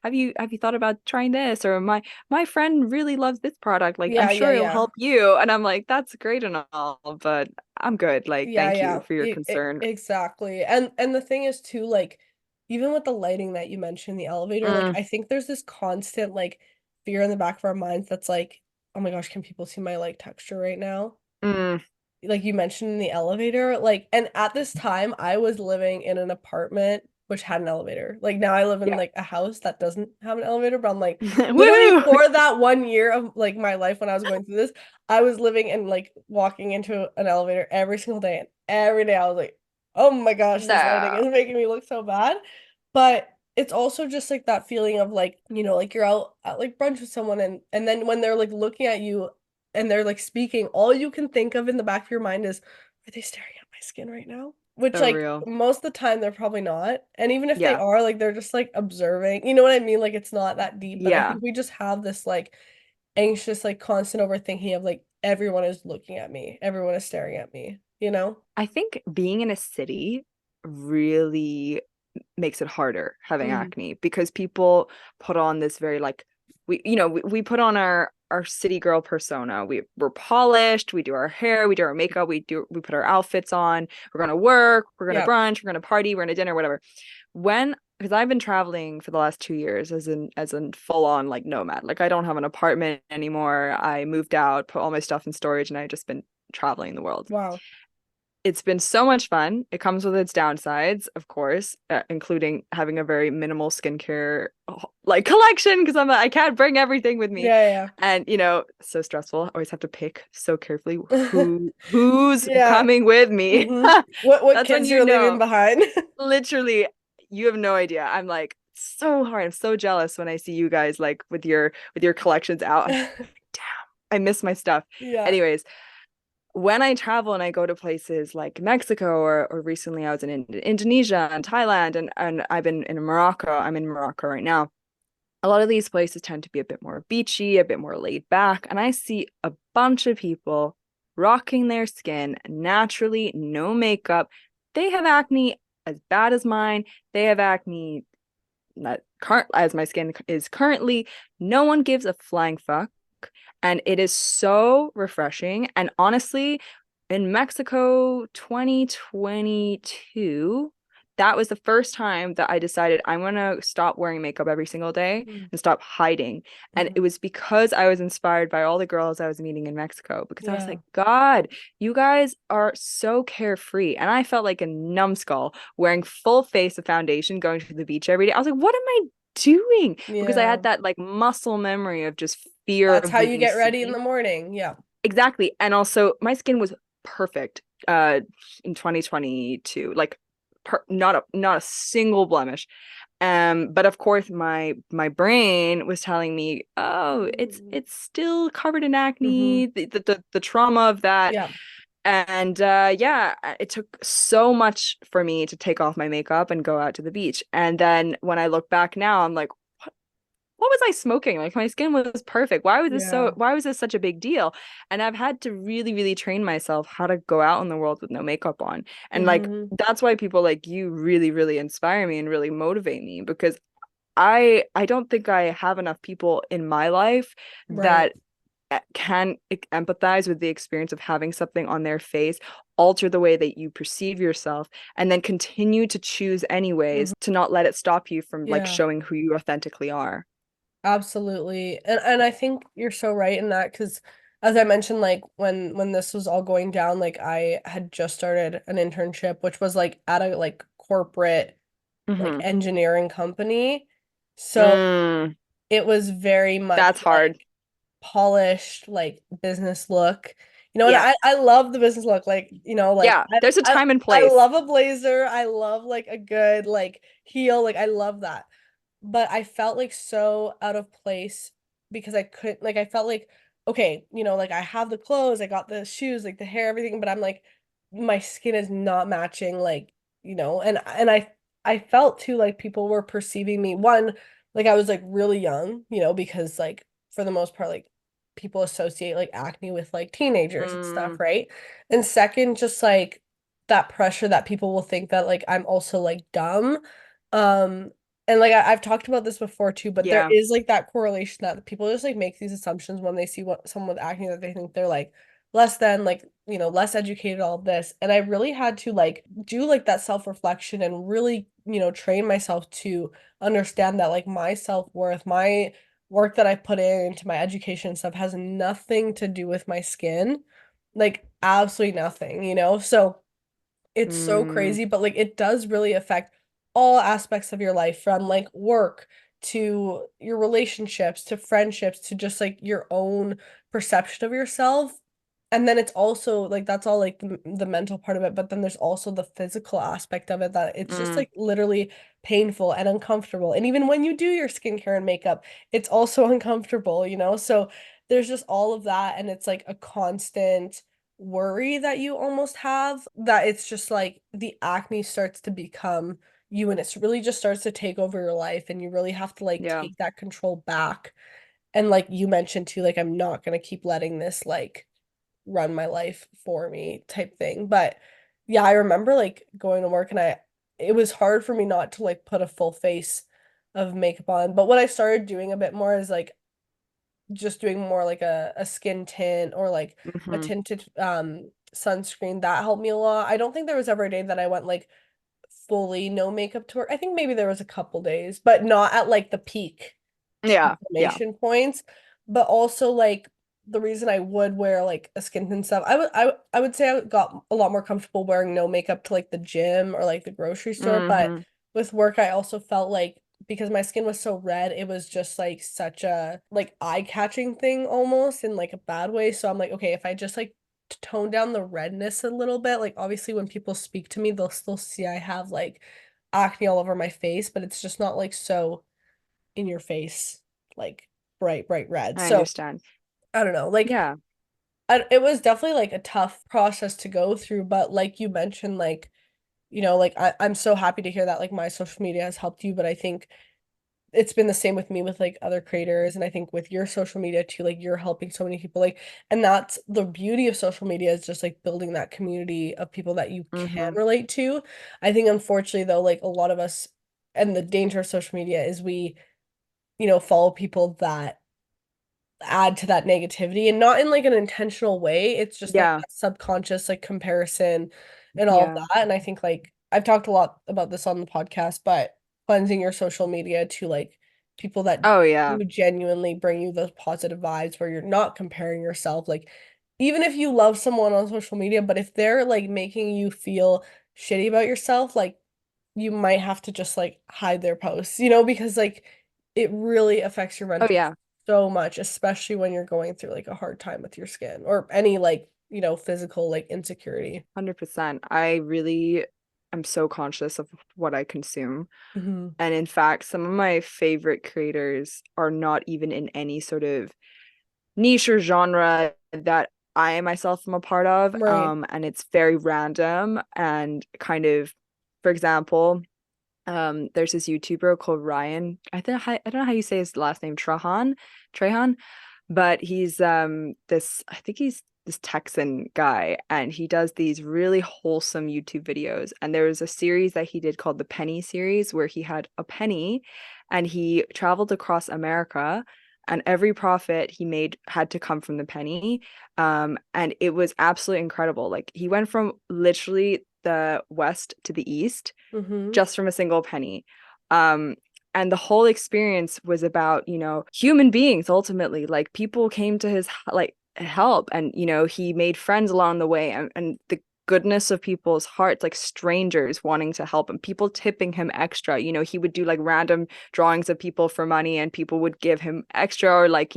Speaker 2: have you thought about trying this? Or my friend really loves this product. Like, I'm
Speaker 1: Yeah, yeah,
Speaker 2: sure it'll
Speaker 1: yeah.
Speaker 2: help you. And I'm like, that's great and all, but I'm good. Like,
Speaker 1: Yeah,
Speaker 2: thank you
Speaker 1: yeah.
Speaker 2: for your concern.
Speaker 1: Exactly. And the thing is too, like, even with the lighting that you mentioned in the elevator, like
Speaker 2: Mm,
Speaker 1: I think there's this constant like fear in the back of our minds that's like, oh my gosh, can people see my like texture right now?
Speaker 2: mm.
Speaker 1: Like you mentioned in the elevator, like, and at this time I was living in an apartment which had an elevator. Like now I live in
Speaker 2: Yeah.
Speaker 1: like a house that doesn't have an elevator, but I'm like literally
Speaker 2: Woohoo!
Speaker 1: for that 1 year of like my life when I was going through this, I was living and like walking into an elevator every single day, and every day I was like, oh my gosh, this lighting
Speaker 2: No.
Speaker 1: is making me look so bad. But it's also just like that feeling of like, like you're out at like brunch with someone and then when they're like looking at you and they're like speaking, all you can think of in the back of your mind is, are they staring at my skin right now? Which
Speaker 2: So
Speaker 1: like
Speaker 2: real.
Speaker 1: most of the time they're probably not. And even if they
Speaker 2: Yeah.
Speaker 1: are, like they're just like observing. You know what I mean? Like it's not that deep. But I
Speaker 2: Yeah.
Speaker 1: think we just have this like anxious, like constant overthinking of like everyone is looking at me, everyone is staring at me, you know?
Speaker 2: I think being in a city really makes it harder having
Speaker 1: Mhm.
Speaker 2: acne because people put on this very like we put on our city girl persona. We're polished, we do our hair, we do our makeup, we put our outfits on, we're gonna work, we're gonna
Speaker 1: Yeah.
Speaker 2: brunch, we're gonna party, we're gonna dinner, whatever. When because I've been traveling for the last 2 years as in full on like nomad. Like I don't have an apartment anymore. I moved out, put all my stuff in storage, and I've just been traveling the world.
Speaker 1: Wow.
Speaker 2: It's been so much fun. It comes with its downsides, of course, including having a very minimal skincare like collection because I can't bring everything with me,
Speaker 1: Yeah,
Speaker 2: and so stressful. I always have to pick so carefully
Speaker 1: yeah.
Speaker 2: who's
Speaker 1: Yeah.
Speaker 2: coming with me.
Speaker 1: Hmm. What
Speaker 2: That's when
Speaker 1: kids you're leaving behind?
Speaker 2: literally, you have no idea. I'm like so hard. I'm so jealous when I see you guys like with your collections out. I'm like, damn, I miss my stuff.
Speaker 1: Yeah.
Speaker 2: Anyways, when I travel and I go to places like Mexico or recently I was in Indonesia and Thailand and I've been in Morocco. I'm in Morocco right now. A lot of these places tend to be a bit more beachy, a bit more laid back, and I see a bunch of people rocking their skin naturally, no makeup. They have acne as bad as mine. They have acne that current as my skin is currently. No one gives a flying fuck. And it is so refreshing. And honestly, in Mexico 2022, that was the first time that I decided I'm gonna stop wearing makeup every single day and stop hiding. And it
Speaker 1: Mm-hmm.
Speaker 2: was because I was inspired by all the girls I was meeting in Mexico, because I was
Speaker 1: Yeah.
Speaker 2: like, God, you guys are so carefree. And I felt like a numbskull wearing full face of foundation, going to the beach every day. I was like, what am I doing? Because I
Speaker 1: Yeah.
Speaker 2: had that like muscle memory of just fear
Speaker 1: That's
Speaker 2: of
Speaker 1: how you
Speaker 2: being
Speaker 1: get ready in
Speaker 2: seen.
Speaker 1: the morning. Yeah.
Speaker 2: Exactly. And also my skin was perfect in 2022. Like not a single blemish. But of course my brain was telling me, "Oh, it's still covered in
Speaker 1: Mm-hmm.
Speaker 2: acne, the trauma of that."
Speaker 1: Yeah.
Speaker 2: And yeah, it took so much for me to take off my makeup and go out to the beach. And then when I look back now, I'm like, what was I smoking? Like my skin was perfect.
Speaker 1: Yeah.
Speaker 2: Why was this such a big deal? And I've had to really, really train myself how to go out in the world with no makeup on. And like
Speaker 1: Mm-hmm.
Speaker 2: that's why people like you really, really inspire me and really motivate me, because I don't think I have enough people in my life
Speaker 1: Right.
Speaker 2: that can empathize with the experience of having something on their face alter the way that you perceive yourself, and then continue to choose
Speaker 1: Mm-hmm.
Speaker 2: anyways to not let it stop you from like
Speaker 1: Yeah.
Speaker 2: showing who you authentically are.
Speaker 1: Absolutely. And I think you're so right in that because as I mentioned, like when this was all going down, like I had just started an internship, which was like at a like corporate like
Speaker 2: Mm-hmm.
Speaker 1: engineering company. So
Speaker 2: Mm,
Speaker 1: it was very much
Speaker 2: that's
Speaker 1: like
Speaker 2: hard.
Speaker 1: polished, like business look. You know, and
Speaker 2: Yeah.
Speaker 1: I love the business look. Like, you know, like
Speaker 2: Yeah. There's a time and
Speaker 1: I
Speaker 2: place.
Speaker 1: love a blazer. I love like a good like heel. Like I love that. But I felt like so out of place because I couldn't like I felt like okay, you know, like I have the clothes, I got the shoes, like the hair, everything, but I'm like my skin is not matching like, you know, and I felt too like people were perceiving me one like I was like really young, you know, because like for the most part like people associate like acne with like teenagers and stuff,
Speaker 2: Mm,
Speaker 1: right? And second, just like that pressure that people will think that like I'm also like dumb. Um and like I've talked about this before too, but there
Speaker 2: yeah.
Speaker 1: is like that correlation that people just like make these assumptions when they see what someone with acne that they think they're like less than like, you know, less educated, all this. And I really had to like do like that self-reflection and really, you know, train myself to understand that like my self-worth, my work that I put into my education and stuff has nothing to do with my skin. Like absolutely nothing, you know? So it's so
Speaker 2: Mm,
Speaker 1: crazy, but like it does really affect all aspects of your life from like work to your relationships to friendships to just like your own perception of yourself. And then it's also like that's all like the mental part of it, but then there's also the physical aspect of it that it's just
Speaker 2: mm,
Speaker 1: like literally painful and uncomfortable. And even when you do your skincare and makeup, it's also uncomfortable, you know? So there's just all of that, and it's like a constant worry that you almost have that it's just like the acne starts to become you and it's really just starts to take over your life and you really have to like
Speaker 2: yeah.
Speaker 1: take that control back. And like you mentioned too, like I'm not gonna keep letting this like run my life for me type thing. But yeah, I remember like going to work and I it was hard for me not to like put a full face of makeup on. But what I started doing a bit more is like just doing more like a skin tint or like a
Speaker 2: Hmm.
Speaker 1: tinted sunscreen that helped me a lot. I don't think there was ever a day that I went like fully no makeup to work. I think maybe there was a couple days, but not at like the peak
Speaker 2: Yeah. Yeah.
Speaker 1: inflammation points. But also like the reason I would wear like a skin tint stuff, I would say I got a lot more comfortable wearing no makeup to like the gym or like the grocery store. But
Speaker 2: Hmm.
Speaker 1: with work, I also felt like because my skin was so red, it was just like such a like eye-catching thing almost in like a bad way. So I'm like, okay, if I just like tone down the redness a little bit, like obviously when people speak to me, they'll still see I have like acne all over my face, but it's just not like so in your face, like bright red.
Speaker 2: I
Speaker 1: So
Speaker 2: understand.
Speaker 1: I don't know, like
Speaker 2: Yeah.
Speaker 1: it was definitely like a tough process to go through, but like you mentioned, like, you know, like I'm so happy to hear that like my social media has helped you, but I think it's been the same with me with like other creators and I think with your social media too, like you're helping so many people like and that's the beauty of social media is just like building that community of people that you can
Speaker 2: Hmm.
Speaker 1: relate to. I think unfortunately though, like a lot of us and the danger of social media is we, you know, follow people that add to that negativity and not in like an intentional way. It's just like
Speaker 2: Yeah.
Speaker 1: that subconscious like comparison and all of
Speaker 2: Yeah.
Speaker 1: that. And I think like I've talked a lot about this on the podcast, but cleansing your social media to like people that
Speaker 2: Oh, yeah.
Speaker 1: do genuinely bring you those positive vibes where you're not comparing yourself. Like even if you love someone on social media, but if they're like making you feel shitty about yourself, like you might have to just like hide their posts, you know, because like it really affects your
Speaker 2: Oh,
Speaker 1: mental
Speaker 2: yeah.
Speaker 1: so much, especially when you're going through like a hard time with your skin or any like, you know, physical like insecurity.
Speaker 2: 100%. I really am so conscious of what I consume.
Speaker 1: Hmm.
Speaker 2: And in fact, some of my favorite creators are not even in any sort of niche or genre that I myself am a part of.
Speaker 1: Right.
Speaker 2: And it's very random and kind of, for example, there's this YouTuber called Ryan. I don't know how you say his last name, Trahan, but he's this I think he's this Texan guy and he does these really wholesome YouTube videos. And there was a series that he did called the Penny series where he had a penny and he traveled across America and every profit he made had to come from the penny. And it was absolutely incredible. Like he went from literally the west to the east
Speaker 1: Hmm.
Speaker 2: just from a single penny. Um, and the whole experience was about, human beings ultimately. Like people came to his like help. And, he made friends along the way, and the goodness of people's hearts, like strangers wanting to help him, people tipping him extra. He would do like random drawings of people for money, and people would give him extra, or like,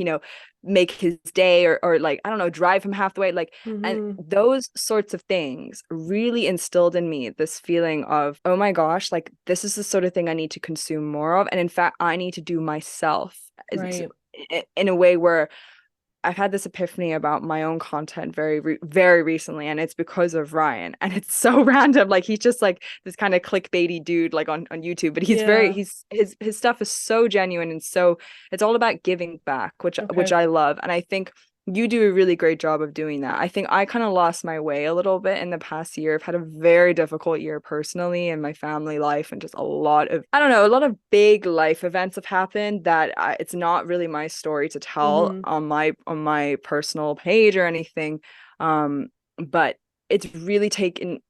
Speaker 2: make his day, or like, I don't know, drive him half the way. Like, and
Speaker 1: Hmm.
Speaker 2: those sorts of things really instilled in me this feeling of, oh my gosh, like this is the sort of thing I need to consume more of. And in fact, I need to do myself
Speaker 1: Right.
Speaker 2: in a way where I've had this epiphany about my own content very recently, and it's because of Ryan. And it's so random. Like, he's just like this kind of clickbaity dude, like on YouTube, but
Speaker 1: Yeah.
Speaker 2: his stuff is so genuine, and so it's all about giving back, which
Speaker 1: Okay.
Speaker 2: I love. And I think you do a really great job of doing that. I think I kind of lost my way a little bit in the past year. I've had a very difficult year personally in my family life, and just a lot of, I don't know, a lot of big life events have happened that it's not really my story to tell
Speaker 1: Hmm.
Speaker 2: on my personal page or anything. Um, but it's really taken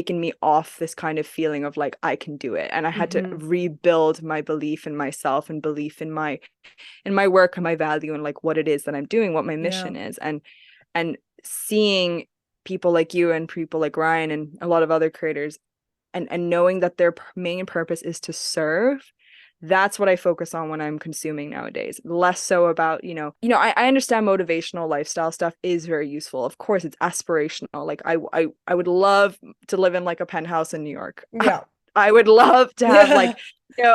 Speaker 2: me off this kind of feeling of like I can do it. And I had to
Speaker 1: Hmm.
Speaker 2: rebuild my belief in myself, and belief in my work and my value, and like what it is that I'm doing, what my
Speaker 1: Yeah.
Speaker 2: mission is. And seeing people like you and people like Ryan and a lot of other creators, and knowing that their main purpose is to serve. That's what I focus on when I'm consuming nowadays. Less so about, I understand motivational lifestyle stuff is very useful. Of course, it's aspirational. Like, I would love to live in like a penthouse in New York.
Speaker 1: Yeah.
Speaker 2: I would love to have
Speaker 1: Yeah.
Speaker 2: like,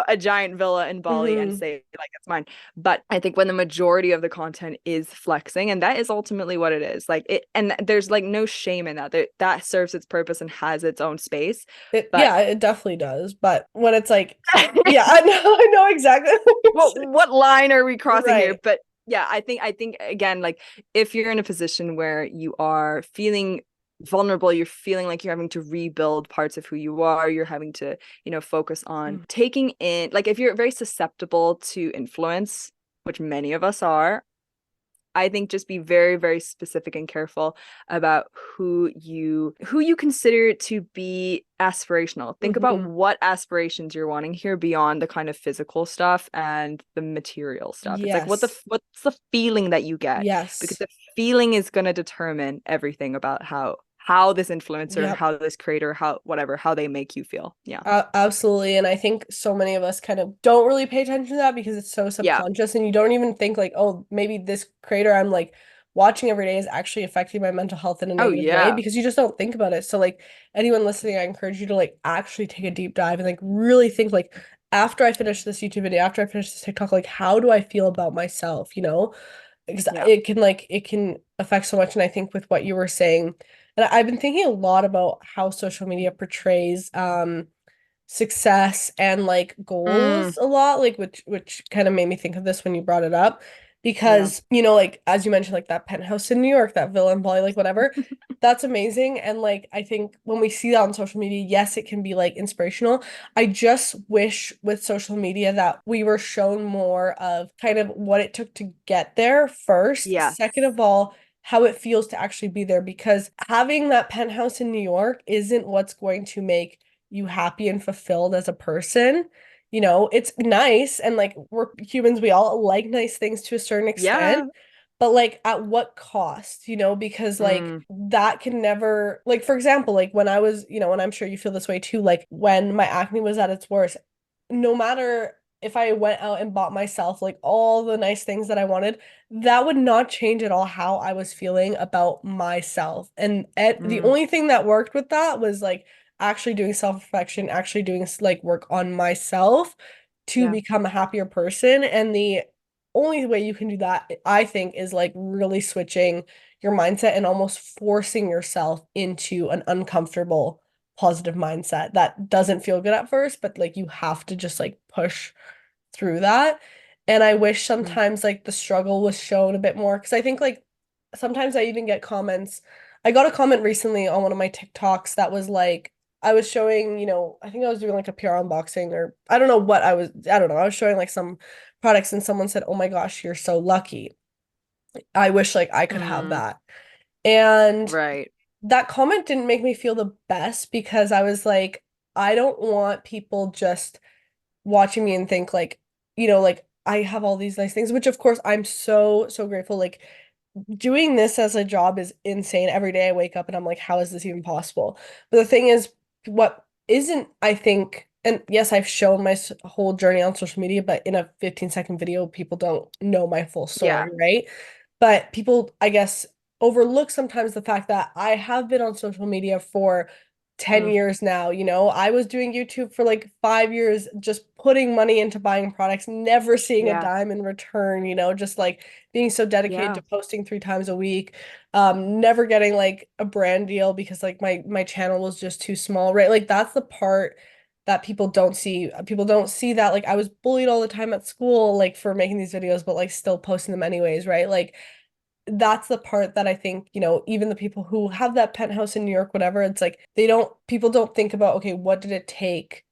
Speaker 2: a giant villa in Bali and
Speaker 1: Hmm.
Speaker 2: say like it's mine. But I think when the majority of the content is flexing, and that is ultimately what it is, like it, and there's like no shame in that. That serves its purpose and has its own space. But
Speaker 1: Yeah, it definitely does. But when it's like, yeah, I know exactly what you're saying.
Speaker 2: what line are we crossing here?
Speaker 1: Right.
Speaker 2: But yeah, I think again, like if you're in a position where you are feeling vulnerable, you're feeling like you're having to rebuild parts of who you are, you're having to, focus on
Speaker 1: Mm.
Speaker 2: taking in, like if you're very susceptible to influence, which many of us are, I think just be very, very specific and careful about who you consider to be aspirational. Think about
Speaker 1: Hmm.
Speaker 2: what aspirations you're wanting here beyond the kind of physical stuff and the material stuff. It's like
Speaker 1: Yes.
Speaker 2: what's the feeling that you get? Because
Speaker 1: Yes.
Speaker 2: the feeling is going to determine everything about how this influencer,
Speaker 1: Yep.
Speaker 2: how this creator, how whatever, how they make you feel. Yeah.
Speaker 1: Absolutely. And I think so many of us kind of don't really pay attention to that because it's so
Speaker 2: Yeah.
Speaker 1: subconscious and you don't even think like, oh, maybe this creator I'm like watching every day is actually affecting my mental health in a
Speaker 2: Oh
Speaker 1: negative way
Speaker 2: yeah.
Speaker 1: because you just don't think about it. So like anyone listening, I encourage you to like actually take a deep dive and like really think like after I finish this YouTube video, after I finish this TikTok, like how do I feel about myself, you know? Because
Speaker 2: Yeah.
Speaker 1: it can affect so much. And I think with what you were saying, and I've been thinking a lot about how social media portrays success and like
Speaker 2: Mm,
Speaker 1: goals a lot, like which kind of made me think of this when you brought it up
Speaker 2: yeah.
Speaker 1: because like as you mentioned, like that penthouse in New York, that villa in Bali, like whatever, that's amazing. And like I think when we see that on social media, yes, it can be like inspirational. I just wish with social media that we were shown more of kind of what it took to get there first.
Speaker 2: Yes.
Speaker 1: Second of all, how it feels to actually be there because having that penthouse in New York isn't what's going to make you happy and fulfilled as a person. It's nice and like we're humans, we all like nice things to a certain extent,
Speaker 2: Yeah.
Speaker 1: but like at what cost, because like
Speaker 2: Mm,
Speaker 1: that can never, like for example, like when I was, and I'm sure you feel this way too, like when my acne was at its worst, no matter if I went out and bought myself like all the nice things that I wanted, that would not change at all how I was feeling about myself. And the
Speaker 2: mm,
Speaker 1: only thing that worked with that was like actually doing self-reflection, actually doing like work on myself to
Speaker 2: yeah.
Speaker 1: become a happier person. And the only way you can do that, I think, is like really switching your mindset and almost forcing yourself into an uncomfortable positive mindset that doesn't feel good at first, but like you have to just like push through that. And I wish
Speaker 2: Mm,
Speaker 1: sometimes like the struggle was shown a bit more because I think like sometimes I even get comments. I got a comment recently on one of my TikToks that was like, I was showing, I think I was doing like a PR unboxing or I don't know what I don't know. I was showing like some products and someone said, "Oh my gosh, you're so lucky. I wish like I could have
Speaker 2: mm,
Speaker 1: that." And
Speaker 2: right.
Speaker 1: that comment didn't make me feel the best because I was like, I don't want people just watching me and think like, like I have all these nice things, which of course I'm so, so grateful. Like doing this as a job is insane. Every day I wake up and I'm like, how is this even possible? But the thing is, what isn't, I think, and yes, I've shown my whole journey on social media, but in a 15-second video, people don't know my full story,
Speaker 2: Yeah.
Speaker 1: right? But people, I guess, overlook sometimes the fact that I have been on social media for 10
Speaker 2: Mm,
Speaker 1: years now. I was doing YouTube for like 5 years, just putting money into buying products, never seeing a
Speaker 2: yeah.
Speaker 1: dime in return, just like being so dedicated
Speaker 2: Yeah.
Speaker 1: to posting 3 times a week, never getting like a brand deal because like my channel was just too small, right? Like that's the part that people don't see. People don't see that like I was bullied all the time at school, like for making these videos, but like still posting them anyways, right? Like that's the part that I think, even the people who have that penthouse in New York, whatever, it's like people don't think about, okay, what did it take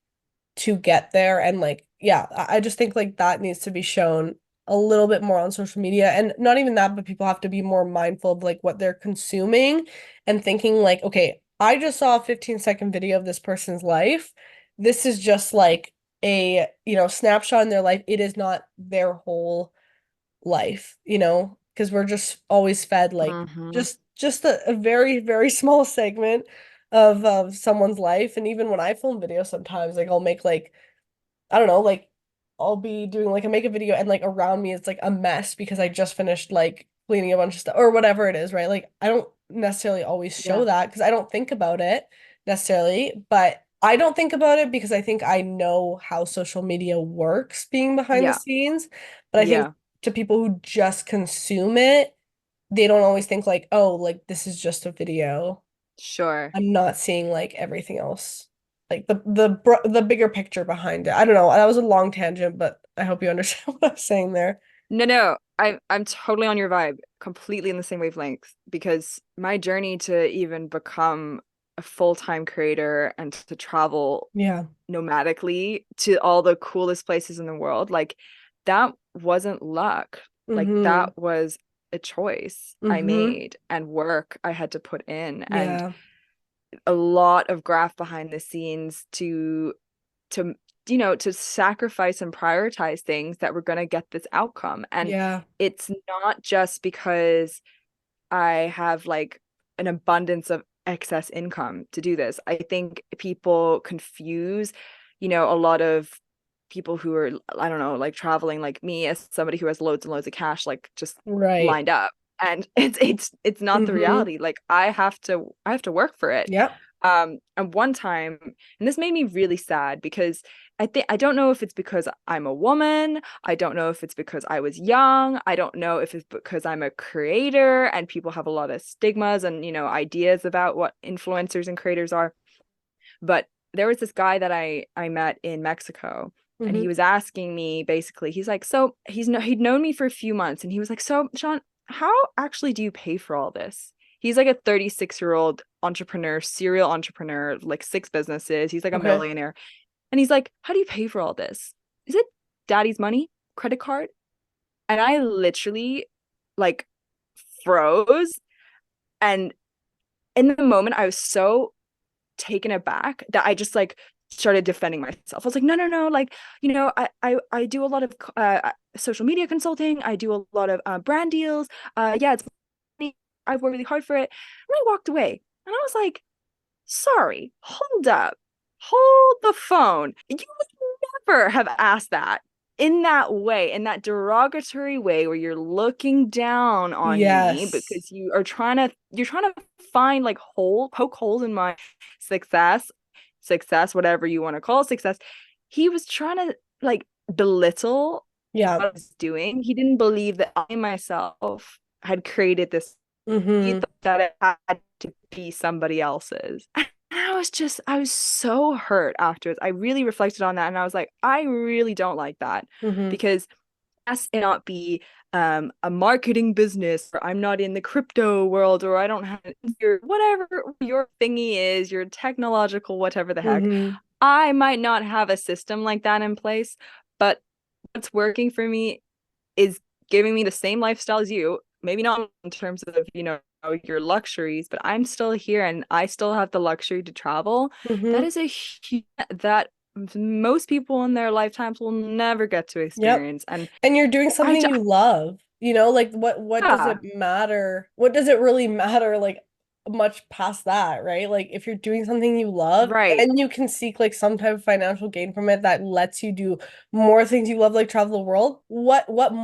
Speaker 1: to get there? And like, yeah, I just think like that needs to be shown a little bit more on social media. And not even that, but people have to be more mindful of like what they're consuming and thinking like, okay, I just saw a 15-second video of this person's life. This is just like a, snapshot in their life. It is not their whole life, because we're just always fed like
Speaker 2: Hmm.
Speaker 1: just a very, very small segment of someone's life. And even when I film videos, sometimes like I'll make like I don't know, like I'll be doing like a makeup video and like around me it's like a mess because I just finished like cleaning a bunch of stuff or whatever it is, right? Like I don't necessarily always show
Speaker 2: Yeah.
Speaker 1: that because I don't think about it necessarily, but I don't think about it because I think I know how social media works being behind the
Speaker 2: Yeah.
Speaker 1: scenes. But I think
Speaker 2: Yeah.
Speaker 1: to people who just consume it, they don't always think like, oh, like this is just a video.
Speaker 2: Sure.
Speaker 1: I'm not seeing like everything else, like the bigger picture behind it. I don't know. That was a long tangent, but I hope you understand what I'm saying there.
Speaker 2: No, no, I'm totally on your vibe, completely in the same wavelength, because my journey to even become a full-time creator and to travel
Speaker 1: Yeah.
Speaker 2: nomadically to all the coolest places in the world, like that wasn't luck. Like
Speaker 1: Mm-hmm.
Speaker 2: that was a choice I
Speaker 1: Mm-hmm.
Speaker 2: made and work I had to put in, and
Speaker 1: Yeah.
Speaker 2: a lot of graft behind the scenes to to sacrifice and prioritize things that were going to get this outcome. And
Speaker 1: Yeah.
Speaker 2: it's not just because I have like an abundance of excess income to do this. I think people confuse, a lot of people who are, I don't know, like traveling like me as somebody who has loads and loads of cash, like just
Speaker 1: Right.
Speaker 2: lined up. And it's not the
Speaker 1: Mm-hmm.
Speaker 2: reality. Like I have to work for it.
Speaker 1: Yep.
Speaker 2: And one time, and this made me really sad because I don't know if it's because I'm a woman. I don't know if it's because I was young. I don't know if it's because I'm a creator and people have a lot of stigmas and, ideas about what influencers and creators are. But there was this guy that I met in Mexico, and he
Speaker 1: Mm-hmm.
Speaker 2: was asking me basically, he's like, so he'd known me for a few months, and he was like, so Sean, how actually do you pay for all this? He's like a 36-year-old entrepreneur, serial entrepreneur, like 6 businesses. He's like a
Speaker 1: Okay.
Speaker 2: millionaire. And he's like, how do you pay for all this? Is it daddy's money? Credit card? And I literally like froze. And in the moment, I was so taken aback that I just like started defending myself. I was like, no, no, no, like, I do a lot of social media consulting. I do a lot of brand deals. Yeah, it's money. I've worked really hard for it. And I walked away, and I was like, sorry, hold up, hold the phone. You would never have asked that in that way, in that derogatory way where you're looking down on me
Speaker 1: Yes.
Speaker 2: because you're trying to find like poke holes in my success, whatever you want to call success. He was trying to like belittle what
Speaker 1: Yeah.
Speaker 2: I was doing. He didn't believe that I myself had created this. He
Speaker 1: Mm-hmm.
Speaker 2: thought that it had to be somebody else's. And I was so hurt afterwards. I really reflected on that, and I was like, I really don't like that,
Speaker 1: Mm-hmm.
Speaker 2: because yes, it not be a marketing business, or I'm not in the crypto world, or I don't have your whatever your thingy is, your technological whatever the heck.
Speaker 1: Mm-hmm.
Speaker 2: I might not have a system like that in place, but what's working for me is giving me the same lifestyle as you. Maybe not in terms of, your luxuries, but I'm still here and I still have the luxury to travel. That
Speaker 1: Mm-hmm.
Speaker 2: is that most people in their lifetimes will never get to
Speaker 1: Yep.
Speaker 2: experience. And
Speaker 1: And you're doing
Speaker 2: I
Speaker 1: something you love. You know, like what does
Speaker 2: Yeah,
Speaker 1: it matter? What does it really matter like much past that, right? Like if you're doing something you love,
Speaker 2: right.
Speaker 1: then you can seek like some type of financial gain from it that lets you do more things you love, like travel the world.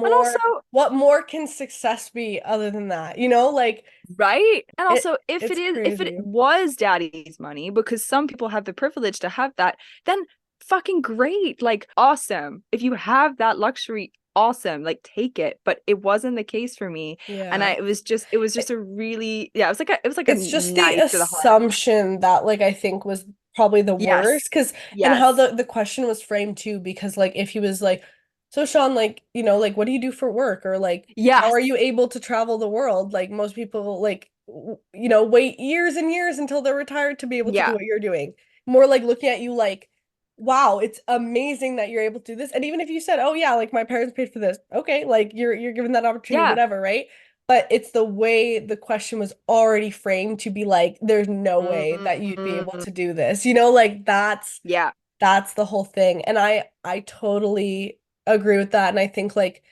Speaker 2: And also,
Speaker 1: What more can success be other than that? You know, like
Speaker 2: right? And
Speaker 1: it
Speaker 2: also,
Speaker 1: it's
Speaker 2: if it
Speaker 1: crazy.
Speaker 2: was daddy's money, because some people have the privilege to have that, then fucking great. Like awesome. If you have that luxury, awesome. Like take it. But it wasn't the case for me. And
Speaker 1: Yeah.
Speaker 2: it was just a really, yeah, it was like a
Speaker 1: It's just the
Speaker 2: knife to the heart.
Speaker 1: assumption that like I think was probably the worst
Speaker 2: Yes.
Speaker 1: because and how
Speaker 2: Yes.
Speaker 1: the question was framed too because like if he was like so Sean like you know like what do you do for work or like how
Speaker 2: Yes.
Speaker 1: are you able to travel the world like most people like you know wait years and years until they're retired to be able to do
Speaker 2: Yeah.
Speaker 1: what you're doing more like looking at you like wow it's amazing that you're able to do this and even if you said oh yeah like my parents paid for this okay like you're given that opportunity
Speaker 2: Yeah.
Speaker 1: whatever right but it's the way the question was already framed to be like, there's no way that you'd be able
Speaker 2: Mm,
Speaker 1: to do this. You know, like
Speaker 2: yeah.
Speaker 1: that's the whole thing. And I totally agree with that. And I think like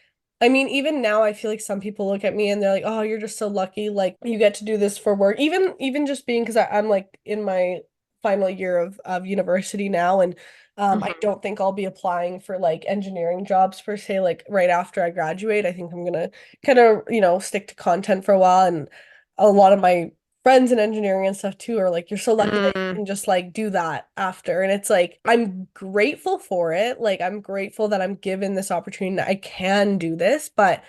Speaker 1: I mean, even now I feel like some people look at me and they're like, "Oh, you're just so lucky. Like you get to do this for work." Even just being because I'm like in my final year of university now, and I
Speaker 2: Hmm.
Speaker 1: don't think I'll be applying for like engineering jobs per se. Like right after I graduate, I think I'm gonna kind of stick to content for a while. And a lot of my friends in engineering and stuff too are like, "You're so lucky that you
Speaker 2: Mm,
Speaker 1: can just like do that after." And it's like I'm grateful for it. Like I'm grateful that I'm given this opportunity that I can do this, but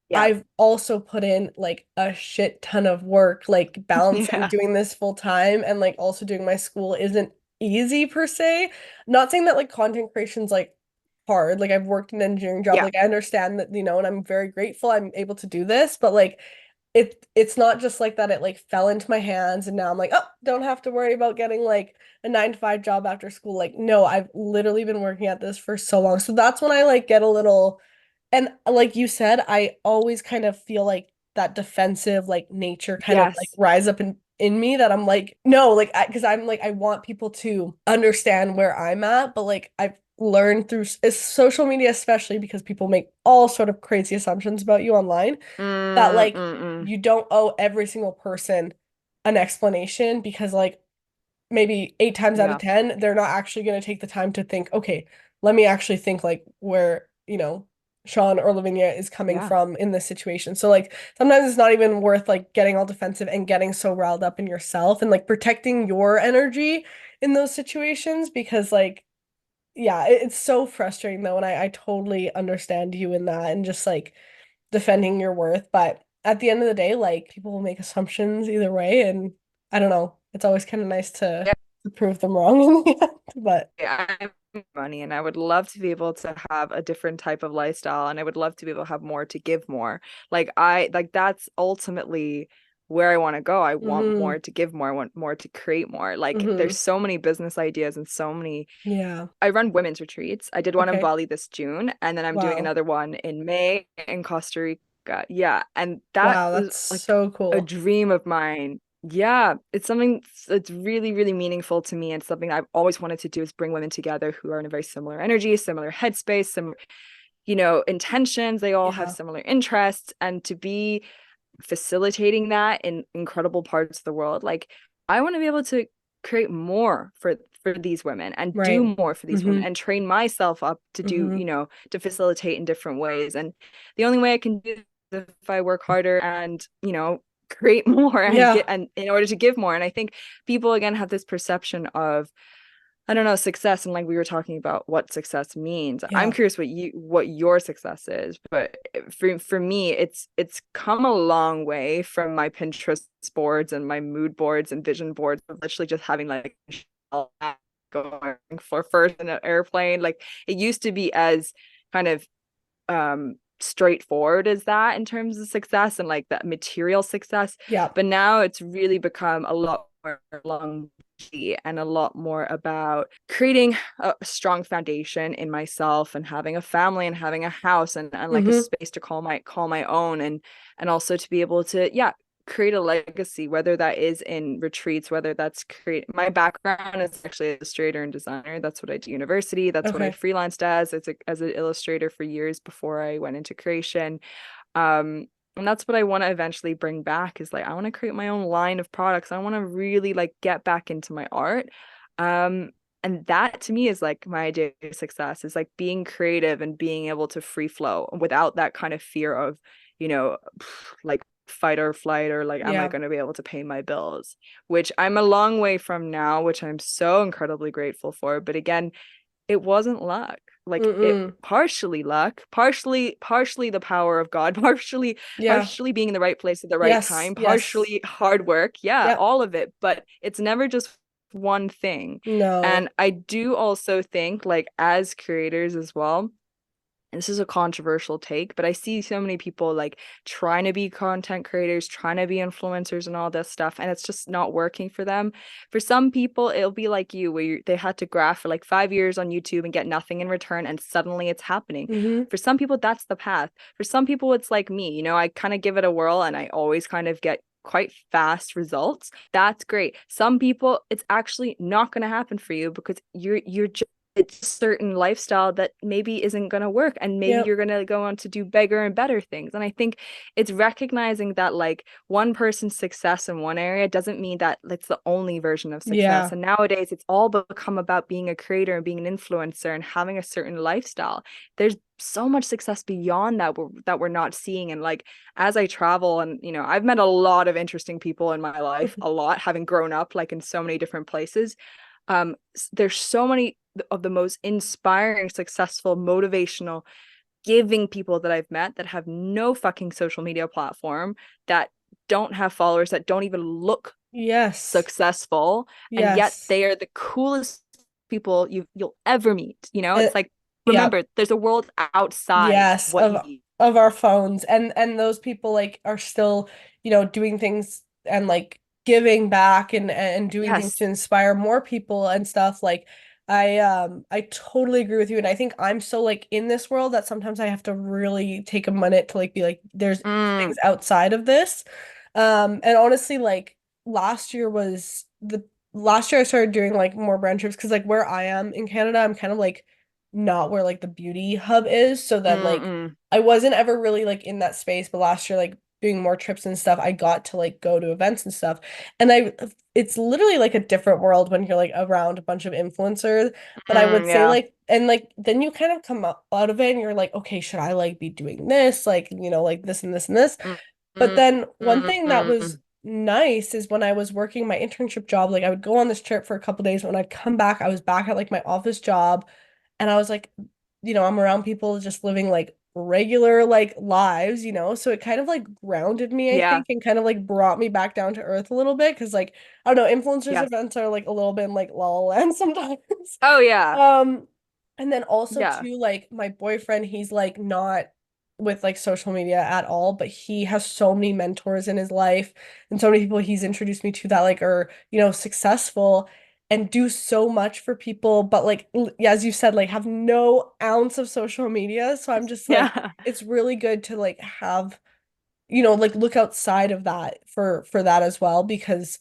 Speaker 2: yeah.
Speaker 1: I've also put in like a shit ton of work, like balancing
Speaker 2: Yeah.
Speaker 1: doing this full time and like also doing my school isn't easy per se. Not saying that like content creation's like hard. Like I've worked an engineering job,
Speaker 2: Yeah.
Speaker 1: like I understand that, and I'm very grateful I'm able to do this, but like it's not just like that it like fell into my hands and now I'm like, oh, don't have to worry about getting like a 9 to 5 job after school. Like, no, I've literally been working at this for so long. So that's when I like get a little and like you said, I always kind of feel like that defensive like nature kind of like
Speaker 2: Yes.
Speaker 1: rise up in me that I'm like, no, like because I'm like I want people to understand where I'm at, but like I've learned through social media especially because people make all sort of crazy assumptions about you online that
Speaker 2: Mm,
Speaker 1: like
Speaker 2: mm, mm.
Speaker 1: you don't owe every single person an explanation because like maybe 8 times out of
Speaker 2: Yeah.
Speaker 1: 10 they're not actually going to take the time to think okay let me actually think like where Sean or Lavinia is coming
Speaker 2: Yeah.
Speaker 1: from in this situation so like sometimes it's not even worth like getting all defensive and getting so riled up in yourself and like protecting your energy in those situations because like yeah it's so frustrating though and I totally understand you in that and just like defending your worth. But at the end of the day, like people will make assumptions either way. And I don't know. It's always kind of nice to prove them wrong in the end. But
Speaker 2: I'm money and I would love to be able to have a different type of lifestyle and I would love to be able to have more to give more. Like that's ultimately where I want to go. I want
Speaker 1: hmm
Speaker 2: more to give more. I want more to create more. Like
Speaker 1: hmm
Speaker 2: there's so many business ideas and so many
Speaker 1: yeah.
Speaker 2: I run women's retreats. I did one in
Speaker 1: Okay.
Speaker 2: Bali this June and then I'm doing
Speaker 1: Wow.
Speaker 2: another one in May in Costa Rica. Yeah, and that
Speaker 1: Wow,
Speaker 2: was
Speaker 1: that's
Speaker 2: like
Speaker 1: so
Speaker 2: a
Speaker 1: cool.
Speaker 2: dream of mine. Yeah, it's something that's really, really meaningful to me and something I've always wanted to do is bring women together who are in a very similar energy, similar headspace, some, intentions. They all have
Speaker 1: Yeah.
Speaker 2: similar interests and to be facilitating that in incredible parts of the world. Like I want to be able to create more for these women and do
Speaker 1: Right.
Speaker 2: more for these women
Speaker 1: hmm
Speaker 2: and train myself up to do,
Speaker 1: hmm
Speaker 2: to facilitate in different ways. And the only way I can do this if I work harder and, create more and get
Speaker 1: Yeah.
Speaker 2: and in order to give more. And I think people again have this perception of I don't know, success and like we were talking about what success means. I'm
Speaker 1: Yeah.
Speaker 2: curious what your success is, but for me it's come a long way from my Pinterest boards and my mood boards and vision boards of literally just having like going for first in an airplane. Like it used to be as kind of straightforward as that in terms of success and like that material success,
Speaker 1: Yeah.
Speaker 2: but now it's really become a lot more long and a lot more about creating a strong foundation in myself and having a family and having a house and like a
Speaker 1: hmm
Speaker 2: space to call my own and also to be able to create a legacy, whether that is in retreats, whether that's create my background is actually illustrator and designer. That's what I do university. That's what I
Speaker 1: Okay.
Speaker 2: freelanced as an illustrator for years before I went into creation. And that's what I want to eventually bring back is like I want to create my own line of products. I want to really like get back into my art. Um, and that to me is like my idea of success is like being creative and being able to free flow without that kind of fear of, you know, like fight or flight or like, am I
Speaker 1: Yeah.
Speaker 2: going to be able to pay my bills? Which I'm a long way from now, which I'm so incredibly grateful for. But again, it wasn't luck. Like it
Speaker 1: Mm-mm.
Speaker 2: partially luck, partially the power of God,
Speaker 1: Yeah.
Speaker 2: partially being in the right place at the right
Speaker 1: Yes.
Speaker 2: time,
Speaker 1: Yes.
Speaker 2: partially hard work. Yeah,
Speaker 1: Yep.
Speaker 2: all of it, but it's never just one thing.
Speaker 1: No.
Speaker 2: And I do also think like as creators as well, and this is a controversial take, but I see so many people like trying to be content creators, trying to be influencers and all this stuff, and it's just not working for them. For some people, it'll be like you, where they had to graph for like 5 years on YouTube and get nothing in return, and suddenly it's happening.
Speaker 1: Mm-hmm.
Speaker 2: For some people, that's the path. For some people, it's like me, I kind of give it a whirl and I always kind of get quite fast results. That's great. Some people, it's actually not going to happen for you because you're just it's a certain lifestyle that maybe isn't going to work and maybe
Speaker 1: Yep.
Speaker 2: you're going to go on to do bigger and better things. And I think it's recognizing that like one person's success in one area doesn't mean that it's the only version of success.
Speaker 1: Yeah.
Speaker 2: And nowadays it's all become about being a creator and being an influencer and having a certain lifestyle. There's so much success beyond that we're not seeing. And like as I travel and I've met a lot of interesting people in my life, a lot, having grown up like in so many different places. There's so many of the most inspiring, successful, motivational, giving people that I've met that have no fucking social media platform, that don't have followers, that don't even look
Speaker 1: Yes.
Speaker 2: successful, and yet
Speaker 1: Yes.
Speaker 2: they are the coolest people you'll ever meet.
Speaker 1: Uh,
Speaker 2: It's like,
Speaker 1: yep.
Speaker 2: remember, there's a world outside
Speaker 1: Yes,
Speaker 2: what you.
Speaker 1: of our phones, and those people like are still, doing things and like giving back and doing things to
Speaker 2: Yes.
Speaker 1: inspire more people and stuff. Like I totally agree with you, and I think I'm so like in this world that sometimes I have to really take a minute to like be like there's things
Speaker 2: Mm,
Speaker 1: outside of this. And honestly, like last year I started doing like more brand trips because like where I am in Canada, I'm kind of like not where like the beauty hub is. So then like
Speaker 2: mm.
Speaker 1: I wasn't ever really like in that space, but last year like doing more trips and stuff, I got to like go to events and stuff. And it's literally like a different world when you're like around a bunch of influencers. But I would say
Speaker 2: Yeah.
Speaker 1: like and like then you kind of come out of it and you're like, okay, should I like be doing this? Like, like this and this and this.
Speaker 2: Mm,
Speaker 1: But
Speaker 2: mm,
Speaker 1: then one thing that was
Speaker 2: mm.
Speaker 1: nice is when I was working my internship job, like I would go on this trip for a couple days. When I'd come back, I was back at like my office job, and I was like, I'm around people just living like regular like lives, so it kind of like grounded me, I
Speaker 2: Yeah.
Speaker 1: think, and kind of like brought me back down to earth a little bit because like I don't know, influencers
Speaker 2: Yes.
Speaker 1: events are like a little bit in like La La Land sometimes.
Speaker 2: Oh yeah.
Speaker 1: Um, and then also
Speaker 2: Yeah.
Speaker 1: too, like my boyfriend, he's like not with like social media at all, but he has so many mentors in his life and so many people he's introduced me to that like are, successful and do so much for people, but like yeah, as you said, like have no ounce of social media. So I'm just like,
Speaker 2: Yeah.
Speaker 1: it's really good to like have like look outside of that for that as well because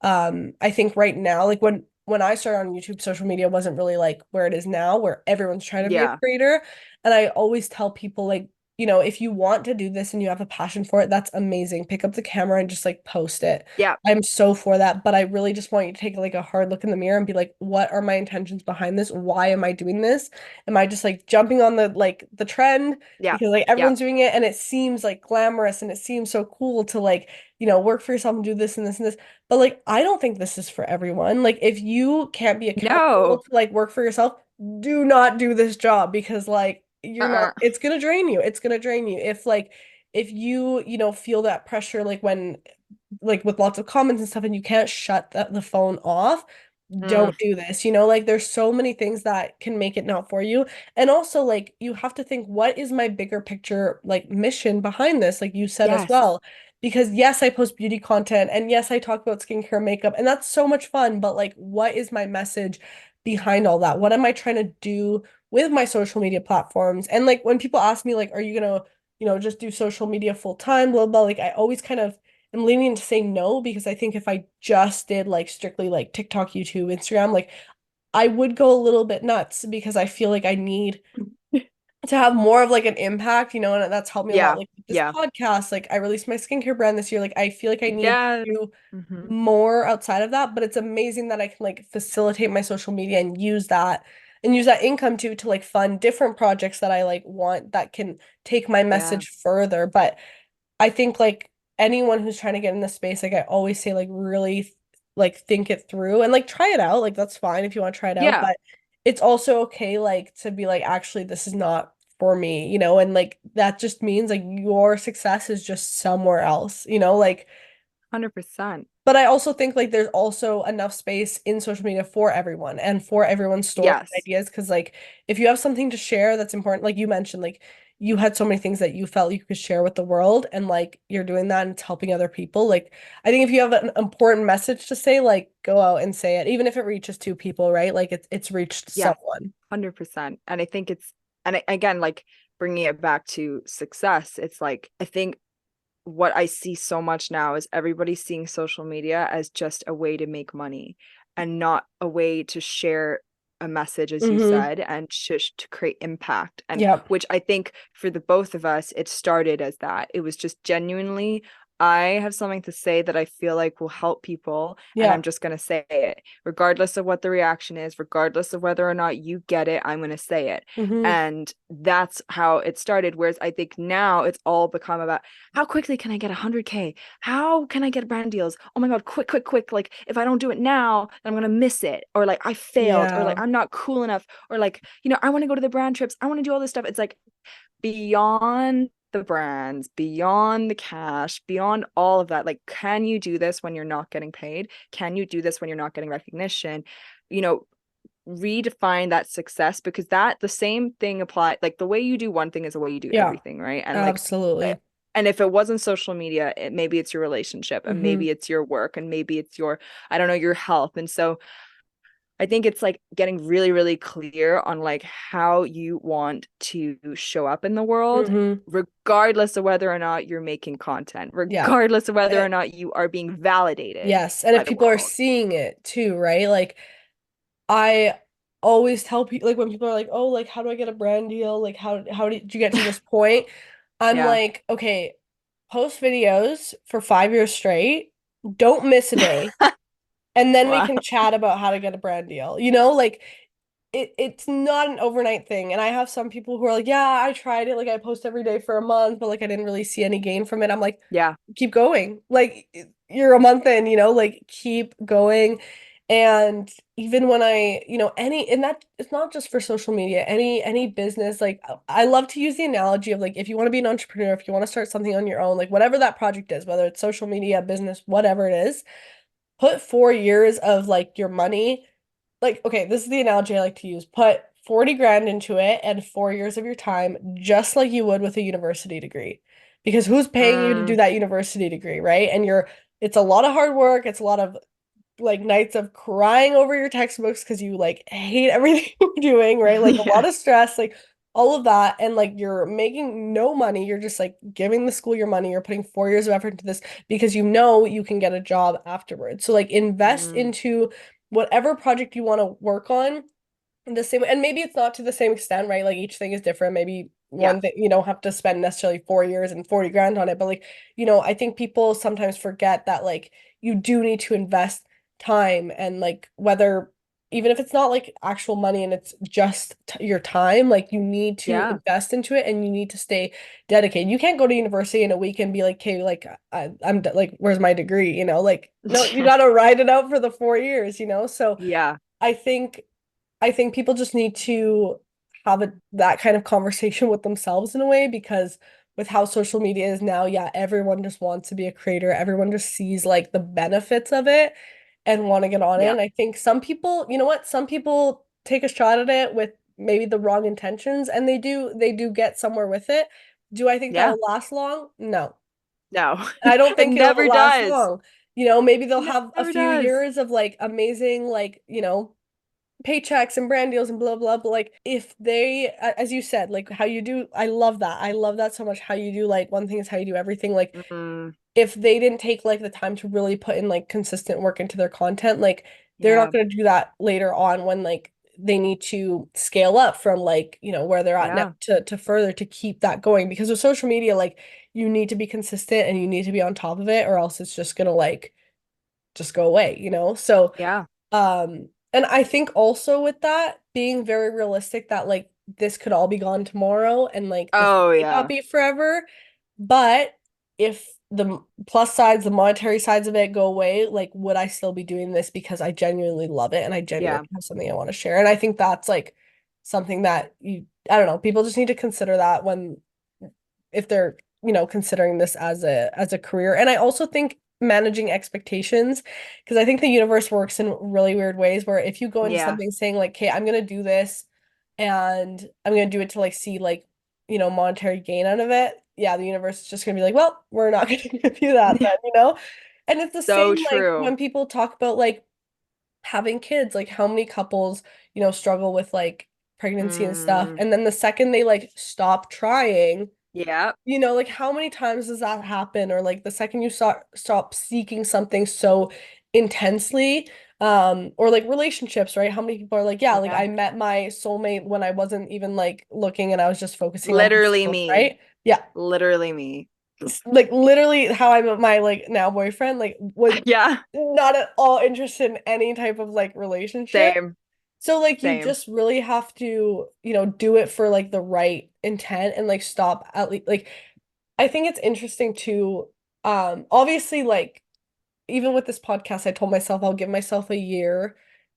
Speaker 1: I think right now like when I started on YouTube, social media wasn't really like where it is now, where everyone's trying to be a
Speaker 2: Yeah.
Speaker 1: creator. And I always tell people like, if you want to do this and you have a passion for it, that's amazing. Pick up the camera and just like post it.
Speaker 2: Yeah.
Speaker 1: I'm so for that, but I really just want you to take like a hard look in the mirror and be like, what are my intentions behind this? Why am I doing this? Am I just like jumping on the trend
Speaker 2: Yeah.
Speaker 1: because like
Speaker 2: Yeah.
Speaker 1: everyone's doing it and it seems like glamorous and it seems so cool to like, work for yourself and do this and this and this. But like I don't think this is for everyone. Like if you can't be accountable
Speaker 2: No.
Speaker 1: to like work for yourself, do not do this job because like you're not
Speaker 2: Uh-uh.
Speaker 1: it's gonna drain you. It's gonna drain you. If you, feel that pressure like when like with lots of comments and stuff and you can't shut the phone off,
Speaker 2: Mm.
Speaker 1: don't do this. Like there's so many things that can make it not for you. And also like you have to think, what is my bigger picture like mission behind this? Like you said as
Speaker 2: Yes.
Speaker 1: well. Because yes, I post beauty content and yes, I talk about skincare, makeup, and that's so much fun, but like what is my message behind all that? What am I trying to do with my social media platforms? And like when people ask me like, are you gonna, just do social media full time, blah blah, like I always kind of am leaning to say no because I think if I just did like strictly like TikTok, YouTube, Instagram, like I would go a little bit nuts because I feel like I need to have more of like an impact, and that's helped me a lot.
Speaker 2: Yeah.
Speaker 1: Like with this
Speaker 2: Yeah.
Speaker 1: podcast, like I released my skincare brand this year. Like I feel like I need
Speaker 2: Yeah.
Speaker 1: to do
Speaker 2: Hmm.
Speaker 1: more outside of that, but it's amazing that I can like facilitate my social media and use that income to like fund different projects that I like want that can take my
Speaker 2: Yeah.
Speaker 1: message further. But I think like anyone who's trying to get in this space, like I always say, like really like think it through and like try it out. Like that's fine if you want to try it out,
Speaker 2: Yeah.
Speaker 1: but it's also okay like to be like, actually, this is not for me, and like that just means like your success is just somewhere else, like
Speaker 2: 100%.
Speaker 1: but I also think like there's also enough space in social media for everyone and for everyone's story and
Speaker 2: Yes.
Speaker 1: ideas. Because like if you have something to share that's important, like you mentioned, like you had so many things that you felt you could share with the world, and like you're doing that and it's helping other people. Like I think if you have an important message to say, like go out and say it, even if it reaches two people, right? Like it's reached
Speaker 2: Yes.
Speaker 1: someone.
Speaker 2: 100%. And I think again, like bringing it back to success, it's like, I think what I see so much now is everybody seeing social media as just a way to make money and not a way to share a message, as you
Speaker 1: Mm-hmm.
Speaker 2: said, and to create impact. And
Speaker 1: Yep.
Speaker 2: which I think for the both of us, it started as that. It was just genuinely, I have something to say that I feel like will help people, and I'm
Speaker 1: Yep.
Speaker 2: just going to say it, regardless of what the reaction is, regardless of whether or not you get it, I'm going to say it.
Speaker 1: Mm-hmm.
Speaker 2: And that's how it started. Whereas I think now it's all become about how quickly can I get 100K? How can I get brand deals? Oh my God, quick, quick, quick. Like, if I don't do it now, then I'm going to miss it. Or like, I failed. Or like,
Speaker 1: Yeah.
Speaker 2: I'm not cool enough. Or like, I want to go to the brand trips. I want to do all this stuff. It's like beyond the brands, beyond the cash, beyond all of that. Like, can you do this when you're not getting paid? Can you do this when you're not getting recognition? You know, redefine that success, because that the same thing apply, like the way you do one thing is the way you do
Speaker 1: Yeah.
Speaker 2: everything, right? And like
Speaker 1: Absolutely.
Speaker 2: and if it wasn't social media, maybe it's your relationship, and
Speaker 1: Mm-hmm.
Speaker 2: maybe it's your work, and maybe it's your, I don't know, your health. And so I think it's like getting really, really clear on like how you want to show up in the world,
Speaker 1: Mm-hmm.
Speaker 2: regardless of whether or not you're making content,
Speaker 1: Yeah.
Speaker 2: regardless of whether
Speaker 1: Eh,
Speaker 2: or not you are being validated
Speaker 1: yes. And
Speaker 2: by
Speaker 1: if
Speaker 2: the
Speaker 1: people are
Speaker 2: world.
Speaker 1: seeing it too, right? Like I always tell people, like when people are like, "Oh, like how do I get a brand deal? Like how did you get to this point?" I'm
Speaker 2: Yeah.
Speaker 1: like, "Okay, post videos for 5 years straight. Don't miss a day, and then we
Speaker 2: Wow.
Speaker 1: can chat about how to get a brand deal." Like it's not an overnight thing. And I have some people who are like, "Yeah, I tried it. Like I post every day for a month, but like I didn't really see any gain from it." I'm like,
Speaker 2: Yeah.
Speaker 1: keep going. Like you're a month in, like keep going. And even when and that it's not just for social media, any business, like I love to use the analogy of like if you want to be an entrepreneur, if you want to start something on your own, like whatever that project is, whether it's social media, business, whatever it is, put 4 years of like your money. Like, okay, this is the analogy I like to use. Put 40 grand into it and 4 years of your time, just like you would with a university degree. Because who's paying you to do
Speaker 2: Mm,
Speaker 1: that university degree, right? It's a lot of hard work. It's a lot of like nights of crying over your textbooks because you like hate everything you're doing, right? Like a lot
Speaker 2: yeah.
Speaker 1: of stress, like all of that. And like you're making no money. You're just like giving the school your money. You're putting 4 years of effort into this because you know you can get a job afterwards. So like invest
Speaker 2: Mm,
Speaker 1: into whatever project you want to work on the same, and maybe it's not to the same extent, right? Like each thing is different. Maybe
Speaker 2: yeah.
Speaker 1: one thing you don't have to spend necessarily 4 years and 40 grand on it, but like, I think people sometimes forget that like you do need to invest time and like whether even if it's not like actual money and it's just your time, like you need to
Speaker 2: Yeah.
Speaker 1: invest into it and you need to stay dedicated. You can't go to university in a week and be like, okay, like like, where's my degree? Like, no, you got to ride it out for the 4 years, so
Speaker 2: Yeah.
Speaker 1: I think I think people just need to have that kind of conversation with themselves in a way because with how social media is now, yeah, everyone just wants to be a creator. Everyone just sees like the benefits of it and want to get on it.
Speaker 2: Yeah.
Speaker 1: And I think some people, you know what? Some people take a shot at it with maybe the wrong intentions and they do get somewhere with it. Do I think
Speaker 2: Yeah.
Speaker 1: that'll last long? No.
Speaker 2: No.
Speaker 1: I don't
Speaker 2: It
Speaker 1: think it'll
Speaker 2: never
Speaker 1: last
Speaker 2: does.
Speaker 1: long. Maybe they'll
Speaker 2: It
Speaker 1: have a
Speaker 2: never
Speaker 1: few
Speaker 2: does.
Speaker 1: years of like amazing, like, paychecks and brand deals and blah blah, but like if they as you said, like how you do, I love that so much, how you do like one thing is how you do everything, like
Speaker 2: Mm,
Speaker 1: if they didn't take like the time to really put in like consistent work into their content, like they're not
Speaker 2: yeah.
Speaker 1: going to do that later on when like they need to scale up from like, where they're at now
Speaker 2: Yeah.
Speaker 1: to further to keep that going. Because with social media, like you need to be consistent and you need to be on top of it, or else it's just gonna like just go away. So
Speaker 2: Yeah.
Speaker 1: and I think also with that being very realistic that like this could all be gone tomorrow and like this
Speaker 2: Oh
Speaker 1: may not
Speaker 2: yeah.
Speaker 1: be forever. But if the plus sides, the monetary sides of it go away, like would I still be doing this because I genuinely love it and I
Speaker 2: Yeah.
Speaker 1: genuinely have something I want to share? And I think that's like something that I don't know, people just need to consider that when if they're, considering this as a career. And I also think managing expectations, because I think the universe works in really weird ways where if you go into
Speaker 2: Yeah.
Speaker 1: something saying like, "Okay, I'm gonna do this and I'm gonna do it to like see like, monetary gain out of it." Yeah, the universe is just gonna be like, "Well, we're not gonna give you that then." And it's the
Speaker 2: So
Speaker 1: same like
Speaker 2: true.
Speaker 1: when people talk about like having kids, like how many couples, struggle with like pregnancy and stuff.
Speaker 2: Mm,
Speaker 1: And then the second they like stop trying,
Speaker 2: yeah.
Speaker 1: like how many times does that happen? Or like the second you stop seeking something so intensely, or like relationships, right? How many people are like, yeah, like
Speaker 2: Yeah.
Speaker 1: I met my soulmate when I wasn't even like looking and I was just focusing on
Speaker 2: Literally
Speaker 1: myself,
Speaker 2: me.
Speaker 1: right? Yeah.
Speaker 2: Literally me.
Speaker 1: Like literally how I met my like now boyfriend, like was
Speaker 2: Yeah.
Speaker 1: not at all interested in any type of like relationship.
Speaker 2: Same.
Speaker 1: So like you
Speaker 2: Same.
Speaker 1: just really have to, do it for like the right intent and like stop at least like I think it's interesting to obviously like even with this podcast I told myself I'll give myself a year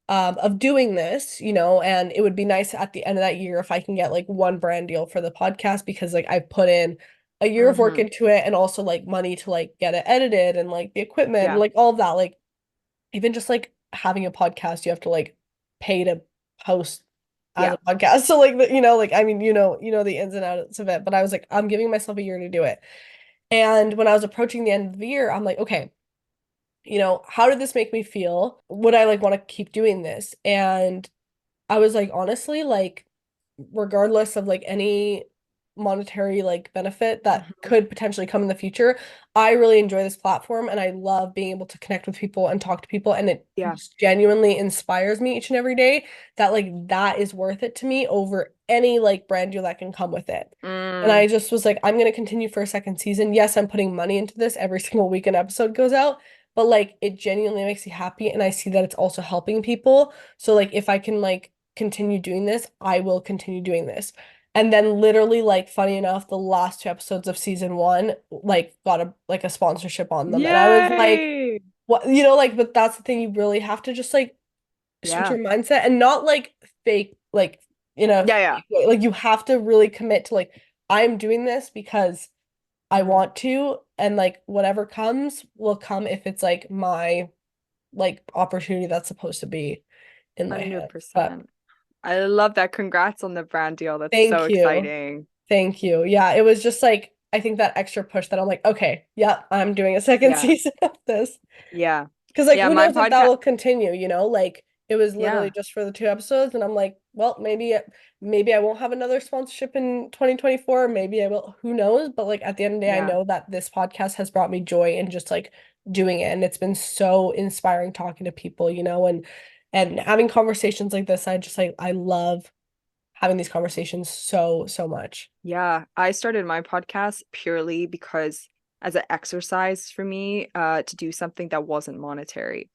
Speaker 1: of doing this, and it would be nice at the end of that year if I can get like one brand deal for the podcast because like I've put in a year of work
Speaker 2: Mm-hmm.
Speaker 1: into it and also like money to like get it edited and like the equipment and
Speaker 2: Yeah.
Speaker 1: like all of that like even just like having a podcast, you have to like pay to host as
Speaker 2: Yeah.
Speaker 1: a podcast. So like like I mean, the ins and outs of it. But I was like, I'm giving myself a year to do it. And when I was approaching the end of the year, I'm like, okay, how did this make me feel? Would I like want to keep doing this? And I was like, honestly, like regardless of like any monetary like benefit that
Speaker 2: Hmm.
Speaker 1: could potentially come in the future, I really enjoy this platform and I love being able to connect with people and talk to people and it
Speaker 2: Yeah.
Speaker 1: just genuinely inspires me each and every day that like that is worth it to me over any like brand deal that can come with it. And I
Speaker 2: Mm,
Speaker 1: just was like, I'm gonna continue for a second season. Yes, I'm putting money into this every single week an episode goes out, but like it genuinely makes me happy and I see that it's also helping people. So like if I can like continue doing this, I will continue doing this. And then literally like funny enough, the last two episodes of season one like got a sponsorship on them. And I was like,
Speaker 2: yay.
Speaker 1: what like but that's the thing, you really have to just like switch
Speaker 2: Yeah.
Speaker 1: your mindset and not like fake like
Speaker 2: Yeah. Yeah.
Speaker 1: fake way. Like you have to really commit to like I'm doing this because I
Speaker 2: Mm,
Speaker 1: want to and like whatever comes will come if it's like my like opportunity that's supposed to be in my hands. But
Speaker 2: 100%. I love that. Congrats on the brand deal. That's so
Speaker 1: thank you.
Speaker 2: exciting.
Speaker 1: Thank you. Yeah, it was just like I think that extra push that I'm like, okay, yeah, I'm doing a second
Speaker 2: Yeah.
Speaker 1: season of this.
Speaker 2: Yeah.
Speaker 1: Because like
Speaker 2: Yeah.
Speaker 1: who
Speaker 2: My
Speaker 1: knows if that
Speaker 2: podcast.
Speaker 1: will continue, Like it was literally
Speaker 2: Yeah.
Speaker 1: just for the two episodes and I'm like, well, maybe I won't have another sponsorship in 2024, maybe I will, who knows? But like at the end of the day, I
Speaker 2: Yeah.
Speaker 1: know that this podcast has brought me joy in just like doing it and it's been so inspiring talking to people, and having conversations like this. I just like I love having these conversations so so much.
Speaker 2: Yeah. I started my podcast purely because as an exercise for me, to do something that wasn't monetary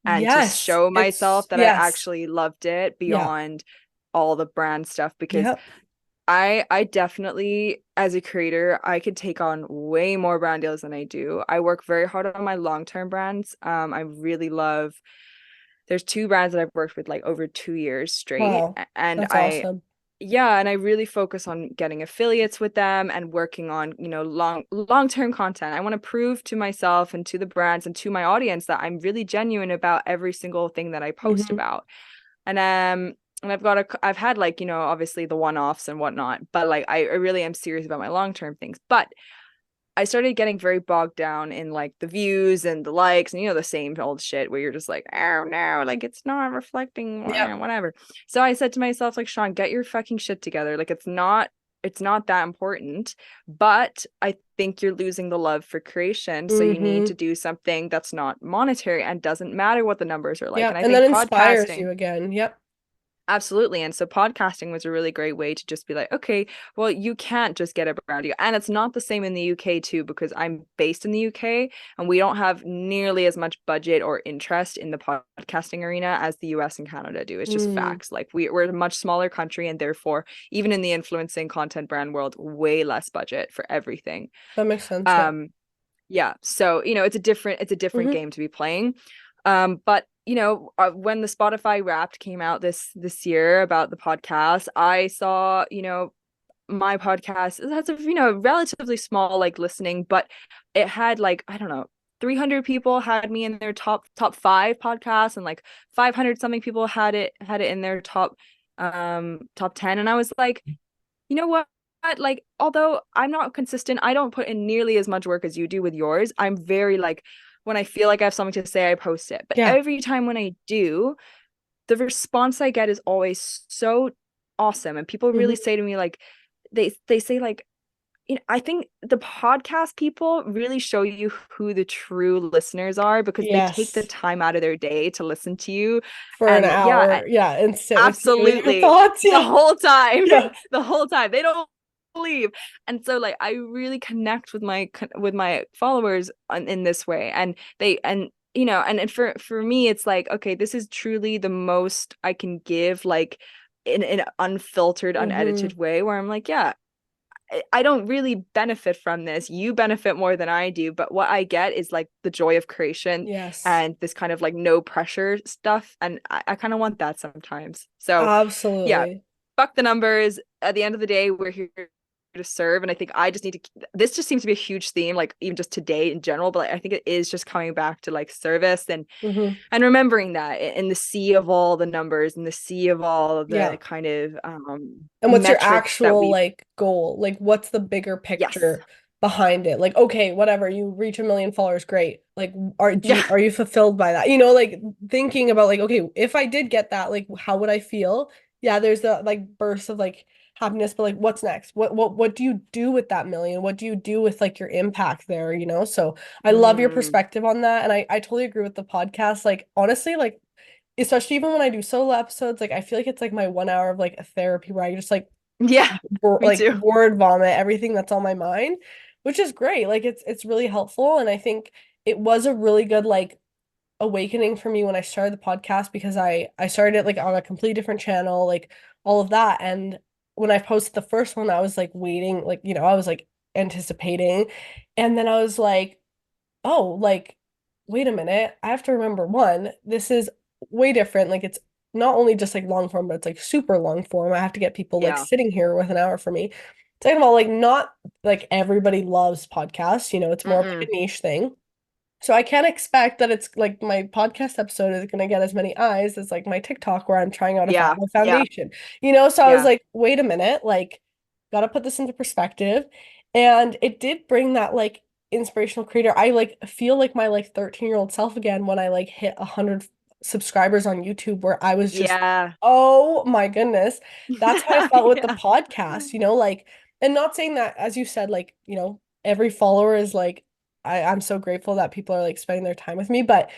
Speaker 2: and to
Speaker 1: Yes,
Speaker 2: show
Speaker 1: it's
Speaker 2: myself that I
Speaker 1: yes.
Speaker 2: actually loved it
Speaker 1: Yeah.
Speaker 2: beyond all the brand stuff because
Speaker 1: Yep.
Speaker 2: I definitely as a creator I could take on way more brand deals than I do. I work very hard on my long-term brands. I really love there's two brands that I've worked with like over 2 years straight
Speaker 1: Wow.
Speaker 2: and
Speaker 1: That's awesome.
Speaker 2: yeah, and I really focus on getting affiliates with them and working on, long-term content. I want to prove to myself and to the brands and to my audience that I'm really genuine about every single thing that I post
Speaker 1: Hmm.
Speaker 2: about. And I've had like, obviously the one-offs and whatnot, but like I really am serious about my long-term things. But I started getting very bogged down in like the views and the likes and the same old shit where you're just like, oh no, like it's not reflecting
Speaker 1: Yep.
Speaker 2: whatever. So I said to myself, like, Sean, get your fucking shit together. Like it's not that important, but I think you're losing the love for creation. So you need to
Speaker 1: Hmm.
Speaker 2: do something that's not monetary and doesn't matter what the numbers are like.
Speaker 1: Yeah.
Speaker 2: And I
Speaker 1: And that
Speaker 2: think
Speaker 1: inspires you
Speaker 2: podcasting
Speaker 1: again. Yep.
Speaker 2: Absolutely. And so podcasting was a really great way to just be like, okay, well, you can't just get around you. And it's not the same in the UK too, because I'm based in the UK and we don't have nearly as much budget or interest in the podcasting arena as the US and Canada do. It's just
Speaker 1: Mm,
Speaker 2: facts. Like we're a much smaller country and therefore, even in the influencing content brand world, way less budget for everything.
Speaker 1: that makes sense. Yeah.
Speaker 2: Um, yeah, so it's a different
Speaker 1: Hmm.
Speaker 2: game to be playing. But when the Spotify Wrapped came out this year about the podcast, I saw, my podcast it has a relatively small like listening, but it had like, I don't know, 300 people had me in their top 5 podcasts, and like 500 something people had it in their top 10. And I was like, you know what? Like, although I'm not consistent, I don't put in nearly as much work as you do with yours. I'm very like, when I feel like I have something to say, I post it. But
Speaker 1: Yeah.
Speaker 2: every time when I do, the response I get is always so awesome. And people really
Speaker 1: Hmm.
Speaker 2: say to me, like, they say like, I think the podcast people really show you who the true listeners are, because they take the
Speaker 1: Yes.
Speaker 2: time out of their day to listen to you.
Speaker 1: For an
Speaker 2: And yeah,
Speaker 1: hour. Yeah. And sit with you and your
Speaker 2: absolutely.
Speaker 1: thoughts.
Speaker 2: The
Speaker 1: Yeah.
Speaker 2: whole time.
Speaker 1: Yeah.
Speaker 2: The whole time. They don't leave. And so like I really connect with my followers in this way. And they and and for me it's like, okay, this is truly the most I can give, like in an unfiltered,
Speaker 1: Hmm.
Speaker 2: unedited way, where I'm like, yeah, I don't really benefit from this. You benefit more than I do, but what I get is like the joy of creation
Speaker 1: Yes.
Speaker 2: and this kind of like no pressure stuff. And I kind of want that sometimes. So yeah,
Speaker 1: Absolutely.
Speaker 2: fuck the numbers. At the end of the day, we're here to serve. And I think I just need to, this just seems to be a huge theme, like even just today in general, but like, I think it is just coming back to like service
Speaker 1: Hmm.
Speaker 2: and remembering that in the sea of all the numbers, in the sea of all of the
Speaker 1: Yeah.
Speaker 2: kind of
Speaker 1: And what's your
Speaker 2: metrics that
Speaker 1: actual
Speaker 2: we,
Speaker 1: like goal? Like what's the bigger
Speaker 2: yes.
Speaker 1: picture behind it? Like, okay, whatever, you reach 1 million followers, great. Like
Speaker 2: Yeah.
Speaker 1: are you fulfilled by that? You know, like thinking about like, okay, if I did get that, like how would I feel? Yeah, there's the like burst of like happiness, but like what's next? What do you do with that million? What do you do with like your impact there, you know? So I love your
Speaker 2: Mm.
Speaker 1: perspective on that. And I totally agree with the podcast. Like honestly, like especially even when I do solo episodes, like I feel like it's like my 1 hour of like a therapy where I just like
Speaker 2: Yeah, me
Speaker 1: like
Speaker 2: too.
Speaker 1: word vomit everything that's on my mind, which is great. Like it's really helpful, and I think it was a really good like awakening for me when I started the podcast because I started it like on a completely different channel, like all of that. And when I posted the first one, I was like waiting, like I was like anticipating, and then I was like, oh, like, wait a minute. I have to remember one, this is way different. Like, it's not only just like long form, but it's like super long form. I have to get people like
Speaker 2: Yeah.
Speaker 1: sitting here with an hour for me. Second of all, like, not like everybody loves podcasts, it's more of like
Speaker 2: Mm-mm.
Speaker 1: a niche thing. So I can't expect that it's like my podcast episode is gonna get as many eyes as like my TikTok where I'm trying out a
Speaker 2: Yeah. Yeah.
Speaker 1: foundation. So I was
Speaker 2: Yeah.
Speaker 1: like, wait a minute, like, gotta put this into perspective. And it did bring that like inspirational creator. I like feel like my like 13-year-old self again when I like hit 100 subscribers on YouTube where I was just,
Speaker 2: Yeah.
Speaker 1: oh my goodness. That's how I felt with the
Speaker 2: Yeah.
Speaker 1: podcast, like, and not saying that, as you said, like, every follower is like I'm so grateful that people are like spending their time with me. But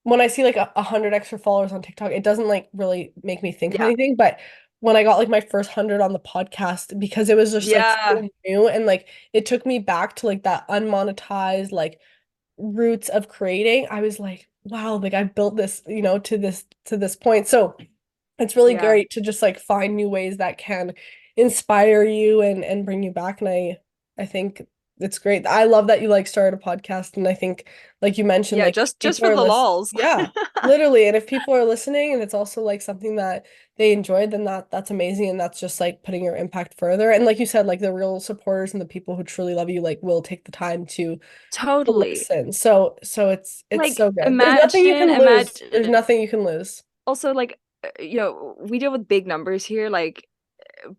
Speaker 1: when I see like 100 extra followers on TikTok, it doesn't like really make me think of
Speaker 2: Yeah.
Speaker 1: anything. But when I got like my first 100 on the podcast, because it was just like
Speaker 2: Yeah.
Speaker 1: so new and like it took me back to like that unmonetized like roots of creating, I was like, wow, like I built this, to this point. So it's really
Speaker 2: Yeah.
Speaker 1: great to just like find new ways that can inspire you and bring you back. And I think it's great. I love that you like started a podcast, and I think like you mentioned,
Speaker 2: Yeah.
Speaker 1: like
Speaker 2: Just
Speaker 1: people
Speaker 2: for
Speaker 1: are
Speaker 2: the
Speaker 1: listening.
Speaker 2: lols.
Speaker 1: Yeah, literally. And if people are listening and it's also like something that they enjoyed, then that's amazing. And that's just like putting your impact further. And like you said, like the real supporters and the people who truly love you like will take the time to
Speaker 2: Totally.
Speaker 1: listen. So it's
Speaker 2: Like
Speaker 1: so good. There's nothing you
Speaker 2: imagine,
Speaker 1: can lose. There's
Speaker 2: imagine.
Speaker 1: nothing you can lose.
Speaker 2: Also, like, we deal with big numbers here, like,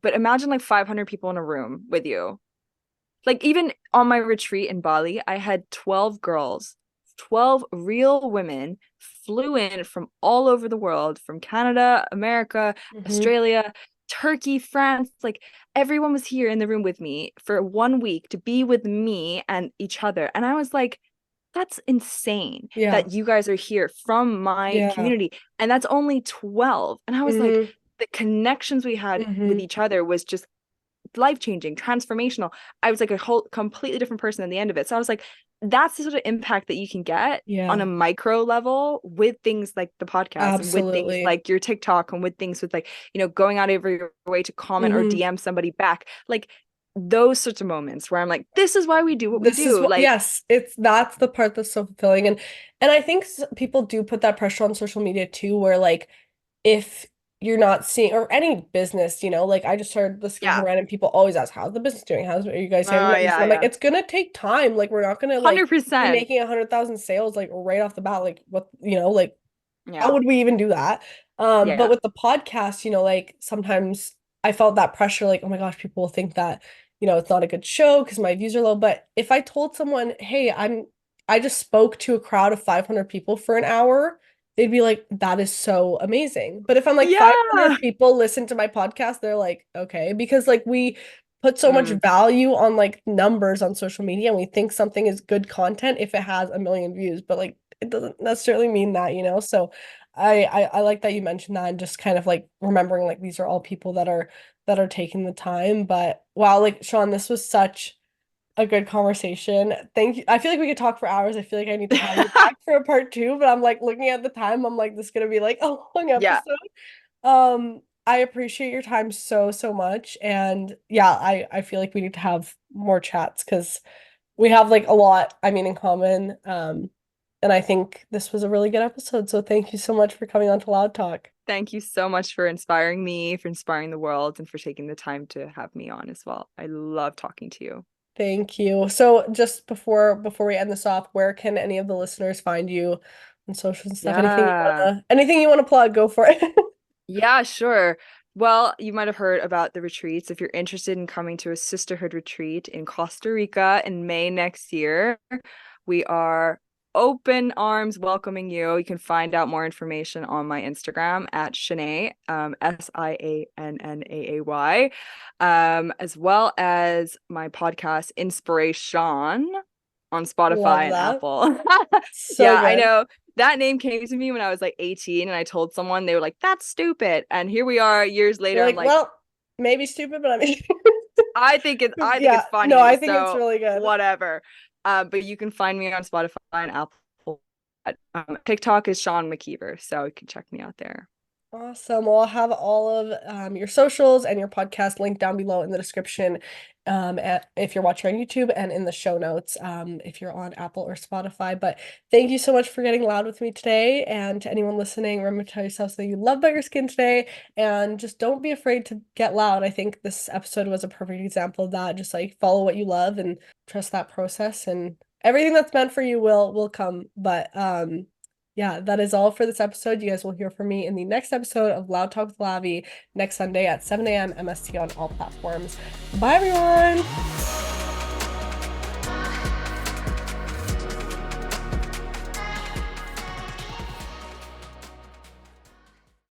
Speaker 2: but imagine like 500 people in a room with you. Like even on my retreat in Bali, I had 12 girls, 12 real women flew in from all over the world, from Canada, America,
Speaker 1: Hmm.
Speaker 2: Australia, Turkey, France. Like everyone was here in the room with me for 1 week to be with me and each other. And I was like, that's insane
Speaker 1: Yeah.
Speaker 2: that you guys are here from my
Speaker 1: Yeah.
Speaker 2: community. And that's only 12. And I was like,
Speaker 1: Hmm.
Speaker 2: the connections we had with
Speaker 1: Hmm.
Speaker 2: each other was just life-changing, transformational. I was like a whole completely different person at the end of it. So I was like, that's the sort of impact that you can get on a
Speaker 1: Yeah,
Speaker 2: micro level with things like the podcast and with things
Speaker 1: absolutely.
Speaker 2: like your TikTok and with things with like, going out of your way to comment or
Speaker 1: Hmm.
Speaker 2: DM somebody back. Like those sorts of moments where I'm like, this is why we do what we
Speaker 1: This is
Speaker 2: do.
Speaker 1: what,
Speaker 2: Like,
Speaker 1: yes, it's that's the part that's so fulfilling. And I think people do put that pressure on social media too, where like if you're not seeing, or any business, like I just started the
Speaker 2: yeah.
Speaker 1: skincare brand and people always ask, how's the business doing? Are you guys having
Speaker 2: Oh,
Speaker 1: revenues? And
Speaker 2: yeah,
Speaker 1: I'm like,
Speaker 2: yeah.
Speaker 1: it's gonna take time. Like we're not gonna like be
Speaker 2: 100%.
Speaker 1: making 100,000 sales like right off the bat. Like what, like how
Speaker 2: Yeah.
Speaker 1: would we even do that? But
Speaker 2: Yeah.
Speaker 1: with the podcast, like sometimes I felt that pressure, like, oh my gosh, people will think that, it's not a good show because my views are low. But if I told someone, hey, I just spoke to a crowd of 500 people for an hour, they'd be like, that is so amazing. But if I'm like 500
Speaker 2: Yeah.
Speaker 1: people listen to my podcast, they're like, okay, because like we put so much
Speaker 2: Mm,
Speaker 1: value on like numbers on social media and we think something is good content if it has a million views, but like it doesn't necessarily mean that. So I like that you mentioned that and just kind of like remembering like these are all people that are taking the time. But wow, like Sean, this was such a good conversation. Thank you. I feel like we could talk for hours. I feel like I need to have you back for a part two, but I'm like looking at the time, I'm like, this is gonna be like a long
Speaker 2: yeah.
Speaker 1: episode. I appreciate your time so, so much. And yeah, I feel like we need to have more chats because we have like a lot, I mean, in common. And I think this was a really good episode. So thank you so much for coming on to Loud Talk.
Speaker 2: Thank you so much for inspiring me, for inspiring the world, and for taking the time to have me on as well. I love talking to you.
Speaker 1: Thank you. So just before we end this off, where can any of the listeners find you on social and stuff?
Speaker 2: Yeah.
Speaker 1: Anything you wanna plug, go for it.
Speaker 2: Yeah, sure. Well, you might have heard about the retreats. If you're interested in coming to a sisterhood retreat in Costa Rica in May next year, we are open arms welcoming you. You can find out more information on my Instagram at Shanae, Siannaay, as well as my podcast Inspiration on Spotify
Speaker 1: Love
Speaker 2: and
Speaker 1: that.
Speaker 2: Apple.
Speaker 1: So
Speaker 2: Yeah, I
Speaker 1: good.
Speaker 2: know that name came to me when I was like 18 and I told someone, they were like, that's stupid. And here we are years
Speaker 1: You're
Speaker 2: later. I'm
Speaker 1: like,
Speaker 2: like,
Speaker 1: well, maybe stupid, but I mean,
Speaker 2: I think
Speaker 1: yeah,
Speaker 2: it's
Speaker 1: no,
Speaker 2: funny.
Speaker 1: I think it's
Speaker 2: So
Speaker 1: really good.
Speaker 2: whatever. But you can find me on Spotify and Apple. TikTok is Sean McKeever, so you can check me out there.
Speaker 1: Awesome. Well, I'll have all of your socials and your podcast linked down below in the description if you're watching on YouTube and in the show notes if you're on Apple or Spotify. But thank you so much for getting loud with me today. And to anyone listening, remember to tell yourself something you love about your skin today and just don't be afraid to get loud. I think this episode was a perfect example of that. Just like follow what you love and trust that process and everything that's meant for you will come. But yeah, that is all for this episode. You guys will hear from me in the next episode of Loud Talk with Lavi next Sunday at 7 a.m. MST on all platforms. Bye, everyone.